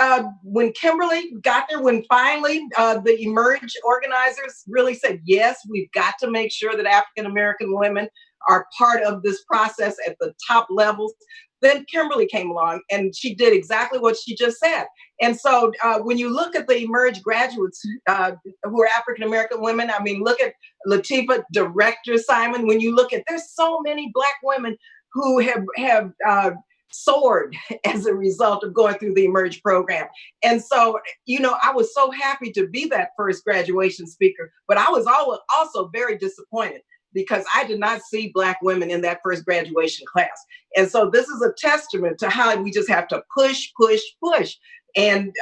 when Kimberly got there, when finally the Emerge organizers really said, yes, we've got to make sure that African-American women are part of this process at the top levels, then Kimberly came along and she did exactly what she just said. And so when you look at the Emerge graduates who are African-American women, I mean, look at Latifah, Director Simon, when you look at, there's so many Black women who have soared as a result of going through the Emerge program. And so, I was so happy to be that first graduation speaker, but I was also very disappointed because I did not see Black women in that first graduation class. And so this is a testament to how we just have to push. And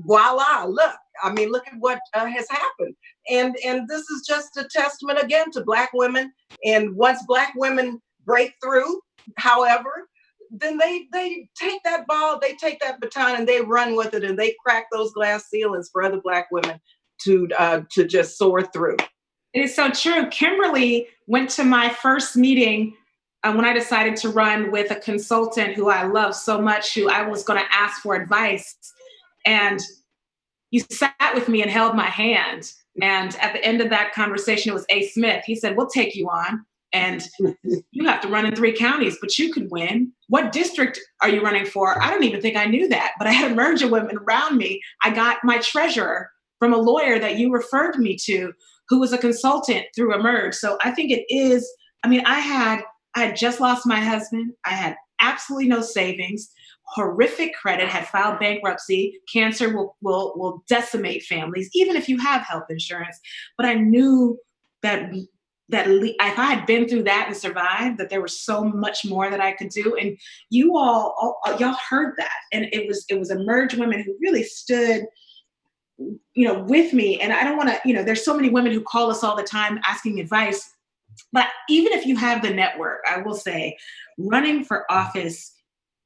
voila, look at what has happened. And this is just a testament again to Black women. And once Black women break through, however, then they take that ball, they take that baton and they run with it and they crack those glass ceilings for other Black women to just soar through. It is so true. Kimberly went to my first meeting when I decided to run with a consultant who I love so much, who I was going to ask for advice. And you sat with me and held my hand. And at the end of that conversation, it was A. Smith. He said, we'll take you on. And you have to run in 3 counties, but you could win. What district are you running for? I don't even think I knew that, but I had a merge of women around me. I got my treasurer from a lawyer that you referred me to, who was a consultant through Emerge. So I think it is, I had just lost my husband. I had absolutely no savings, horrific credit, had filed bankruptcy. Cancer will decimate families, even if you have health insurance. But I knew that if I had been through that and survived, that there was so much more that I could do. And y'all heard that. And it was Emerge women who really stood with me. And I don't want to, there's so many women who call us all the time asking advice. But even if you have the network, I will say running for office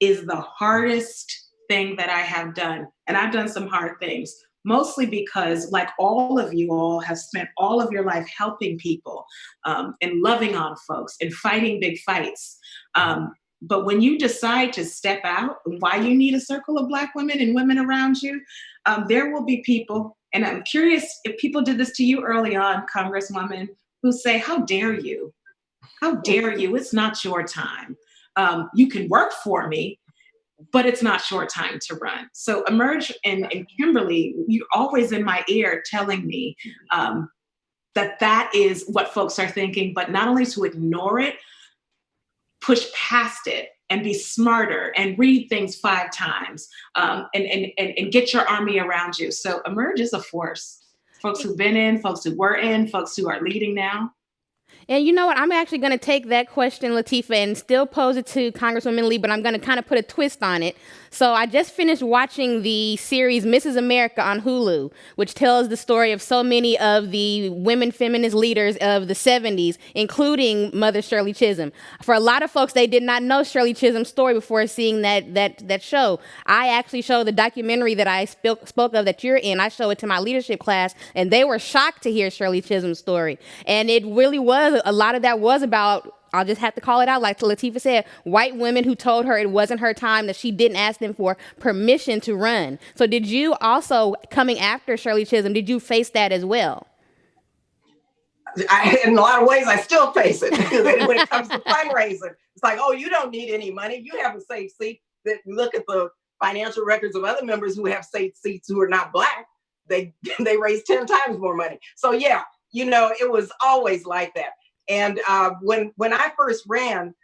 is the hardest thing that I have done. And I've done some hard things, mostly because, like all of you all, have spent all of your life helping people and loving on folks and fighting big fights. But when you decide to step out, why you need a circle of Black women and women around you, there will be people, and I'm curious if people did this to you early on, Congresswoman, who say, how dare you? How dare you? It's not your time. You can work for me, but it's not your time to run. So Emerge and Kimberly, you're always in my ear telling me that is what folks are thinking, but not only to ignore it, push past it and be smarter and read things 5 times and get your army around you. So Emerge is a force. Folks who've been in, folks who were in, folks who are leading now. And you know what? I'm actually going to take that question, Latifah, and still pose it to Congresswoman Lee, but I'm going to kind of put a twist on it. So I just finished watching the series Mrs. America on Hulu, which tells the story of so many of the women feminist leaders of the 70s, including Mother Shirley Chisholm. For a lot of folks, they did not know Shirley Chisholm's story before seeing that show. I actually show the documentary that I spoke of that you're in. I show it to my leadership class, and they were shocked to hear Shirley Chisholm's story. And it really was, a lot of that was about, I'll just have to call it out, like Latifah said, white women who told her it wasn't her time, that she didn't ask them for permission to run. So did you also, coming after Shirley Chisholm, did you face that as well? In a lot of ways, I still face it. When it comes to fundraising, it's like, oh, you don't need any money. You have a safe seat. Look at the financial records of other members who have safe seats who are not Black. They raise 10 times more money. So yeah, it was always like that. And when I first ran,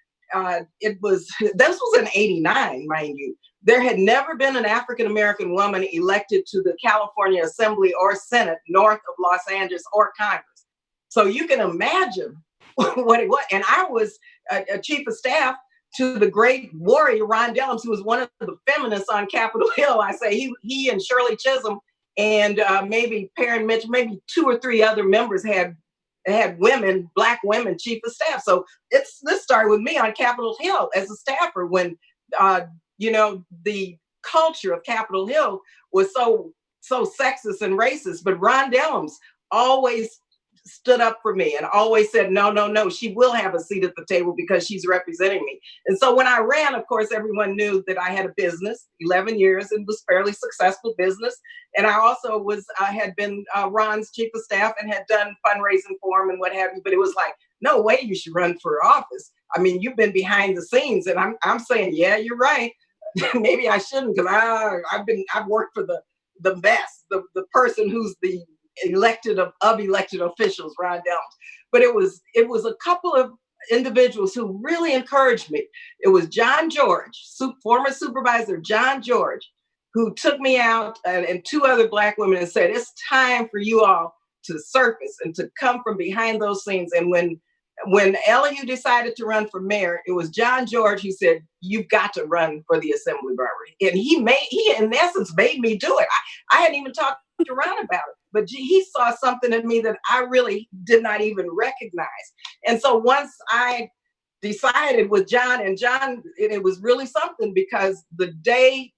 this was in '89, mind you. There had never been an African-American woman elected to the California Assembly or Senate north of Los Angeles or Congress. So you can imagine what it was. And I was a chief of staff to the great warrior Ron Dellums, who was one of the feminists on Capitol Hill. I say he and Shirley Chisholm and maybe Perrin Mitchell, maybe 2 or 3 other members had women, Black women, chief of staff. So this started with me on Capitol Hill as a staffer when the culture of Capitol Hill was so sexist and racist. But Ron Dellums always stood up for me and always said, no, she will have a seat at the table because she's representing me. And so when I ran, of course, everyone knew that I had a business, 11 years, and was fairly successful business. And I also had been Ron's chief of staff and had done fundraising for him and what have you. But it was like, no way you should run for office. I mean, you've been behind the scenes. And I'm saying, yeah, you're right. Maybe I shouldn't, because I've worked for the best, the person who's the elected officials, Ron Dellums. But it was a couple of individuals who really encouraged me. It was John George, former supervisor John George, who took me out and 2 other Black women and said, it's time for you all to surface and to come from behind those scenes. And when LU decided to run for mayor, it was John George who said, you've got to run for the Assembly Barber. And he in essence made me do it. I hadn't even talked to Ron about it, but he saw something in me that I really did not even recognize. And so once I decided with John, it was really something, because the day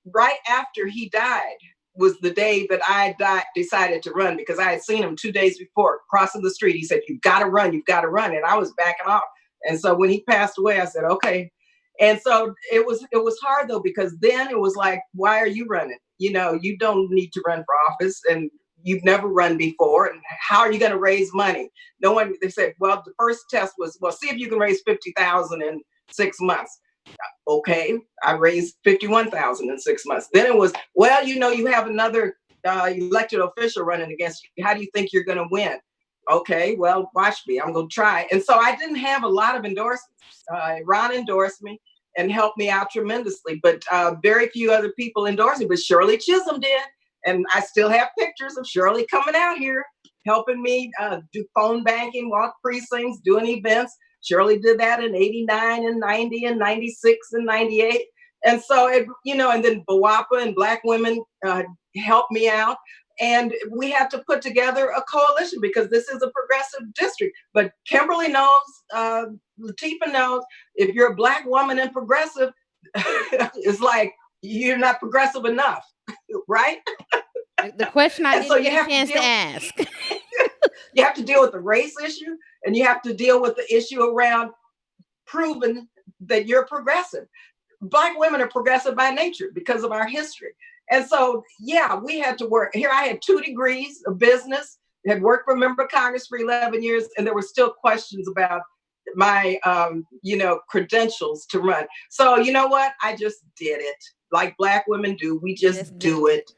right after he died was the day that I decided to run, because I had seen him 2 days before crossing the street. He said, you've got to run. And I was backing off. And so when he passed away, I said, okay. And so it was hard though, because then it was like, why are you running? You don't need to run for office, and you've never run before. And how are you going to raise money? They said, well, the first test was, well, see if you can raise $50,000 in 6 months. Okay, I raised $51,000 in 6 months. Then it was, well, you have another elected official running against you. How do you think you're going to win? Okay, well, watch me. I'm going to try. And so I didn't have a lot of endorsements. Ron endorsed me and helped me out tremendously, but very few other people endorsed me. But Shirley Chisholm did. And I still have pictures of Shirley coming out here, helping me do phone banking, walk precincts, doing events. Shirley did that in 89 and 90 and 96 and 98. And so, and then BWOPA and Black women helped me out. And we had to put together a coalition, because this is a progressive district. But Kimberly knows, Latifah knows, if you're a Black woman and progressive, it's like, you're not progressive enough, right? The question I so didn't get a chance to ask. You have to deal with the race issue, and you have to deal with the issue around proving that you're progressive. Black women are progressive by nature because of our history. And so, yeah, we had to work. Here I had 2 degrees of business, had worked for member of Congress for 11 years, and there were still questions about my, credentials to run. So you know what? I just did it like Black women do. We just do it.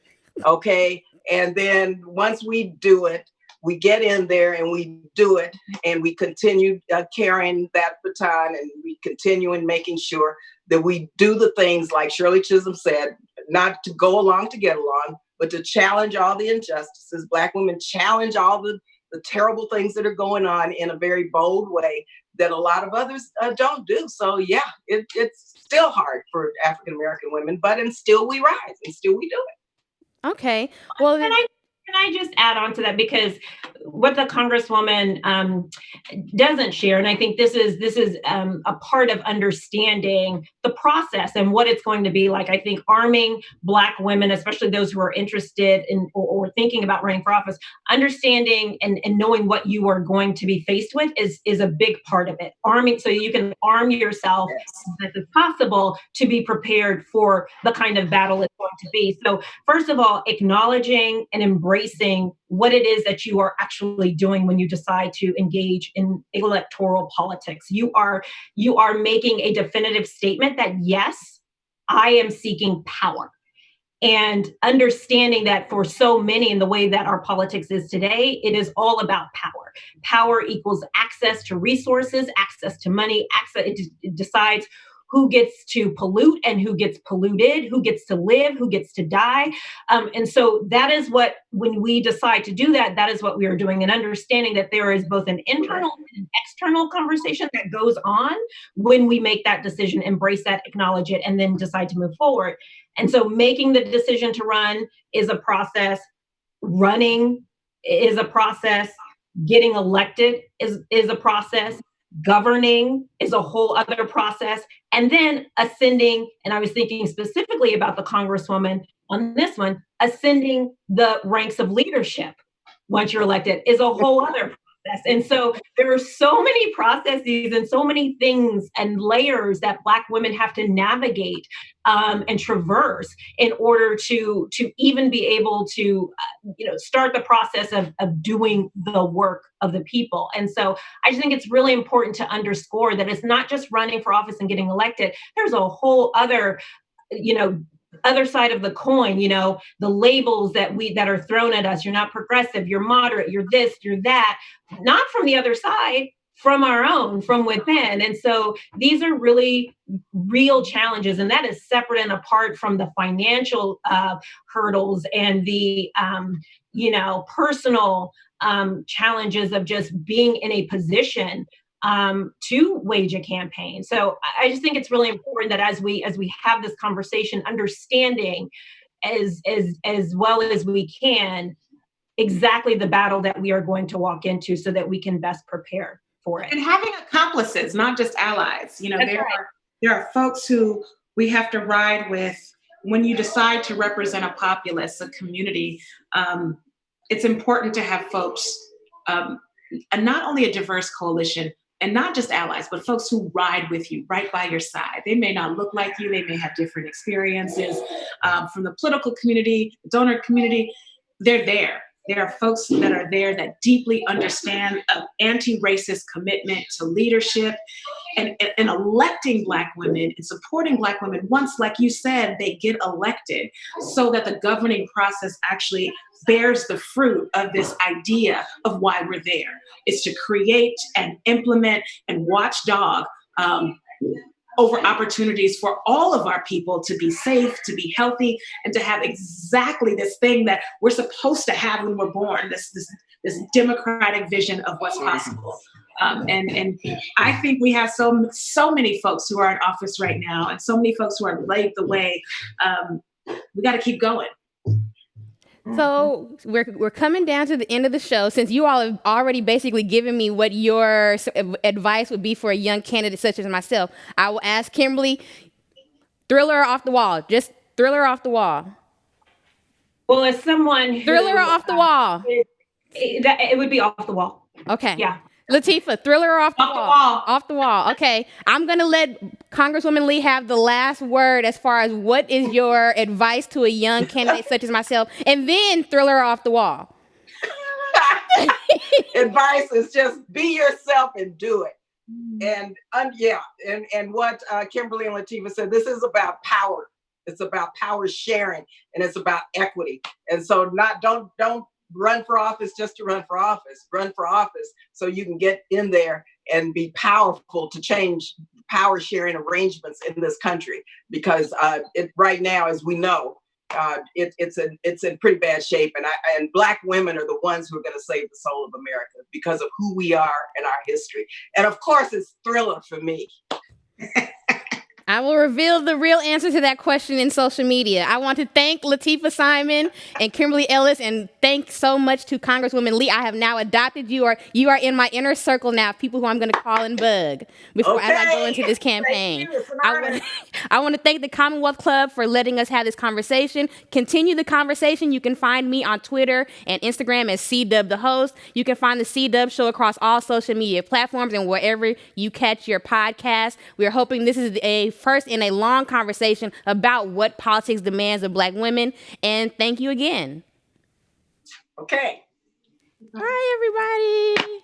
Okay. And then once we do it, we get in there and we do it, and we continue carrying that baton, and we continue in making sure that we do the things like Shirley Chisholm said, not to go along to get along, but to challenge all the injustices. Black women challenge all the terrible things that are going on in a very bold way that a lot of others don't do. So yeah, it's still hard for African-American women, but still we rise and still we do it. Okay. Well, Can I just add on to that, because what the Congresswoman doesn't share, and I think this is a part of understanding the process and what it's going to be like. I think arming Black women, especially those who are interested in or thinking about running for office, understanding and knowing what you are going to be faced with is a big part of it. Arming, so you can arm yourself as best as possible to be prepared for the kind of battle it's going to be. So first of all, acknowledging and embracing what it is that you are actually doing when you decide to engage in electoral politics. You are making a definitive statement that, yes, I am seeking power. And understanding that for so many in the way that our politics is today, it is all about power. Power equals access to resources, access to money, it decides who gets to pollute and who gets polluted, who gets to live, who gets to die. And so that is what, when we decide to do that, that is what we are doing, and understanding that there is both an internal and an external conversation that goes on when we make that decision, embrace that, acknowledge it, and then decide to move forward. And so making the decision to run is a process. Running is a process. Getting elected is a process. Governing is a whole other process. And then ascending, and I was thinking specifically about the Congresswoman on this one, ascending the ranks of leadership once you're elected is a whole other process. And so there are so many processes and so many things and layers that Black women have to navigate and traverse in order to even be able to start the process of doing the work of the people. And so I just think it's really important to underscore that it's not just running for office and getting elected. There's a whole other other side of the coin, the labels that are thrown at us. You're not progressive, you're moderate, you're this, you're that, not from the other side, from our own, from within. And so these are really real challenges, and that is separate and apart from the financial hurdles and the personal challenges of just being in a position to wage a campaign. So I just think it's really important that as we have this conversation, understanding as well as we can exactly the battle that we are going to walk into, so that we can best prepare for it. And having accomplices, not just allies. There are folks who we have to ride with when you decide to represent a populace, a community. It's important to have folks, and not only a diverse coalition, and not just allies, but folks who ride with you, right by your side. They may not look like you, they may have different experiences. From the political community, the donor community, they're there. There are folks that are there that deeply understand an anti-racist commitment to leadership and electing Black women and supporting Black women once, like you said, they get elected, so that the governing process actually bears the fruit of this idea of why we're there. It's to create and implement and watchdog over opportunities for all of our people to be safe, to be healthy, and to have exactly this thing that we're supposed to have when we're born, this democratic vision of what's possible. And I think we have so many folks who are in office right now, and so many folks who are laid the way. We got to keep going. So we're coming down to the end of the show. Since you all have already basically given me what your advice would be for a young candidate such as myself, I will ask Kimberly, Thriller or Off the Wall? Just Thriller or Off the Wall? Well, as someone who, Thriller or Off the Wall? It would be Off the Wall. Okay. Yeah. Latifah, Thriller or Off the Wall? The wall. Off the Wall. Okay. I'm going to let Congresswoman Lee have the last word as far as what is your advice to a young candidate such as myself, and then Thriller or Off the Wall. Advice is just be yourself and do it. And what Kimberly and Latifah said, this is about power. It's about power sharing, and it's about equity. And so don't run for office just to run for office. Run for office so you can get in there and be powerful to change power sharing arrangements in this country. Because right now, as we know, it's in pretty bad shape. And Black women are the ones who are going to save the soul of America because of who we are and our history. And of course, it's Thriller for me. I will reveal the real answer to that question in social media. I want to thank Latifah Simon and Kimberly Ellis, and thanks so much to Congresswoman Lee. I have now adopted you, or you are in my inner circle now, people who I'm going to call and bug as I go into this campaign. I want to thank the Commonwealth Club for letting us have this conversation. Continue the conversation. You can find me on Twitter and Instagram as C-Dub the host. You can find the C-Dub show across all social media platforms and wherever you catch your podcast. We are hoping this is a first in a long conversation about what politics demands of Black women. And thank you again. Okay. Bye, everybody.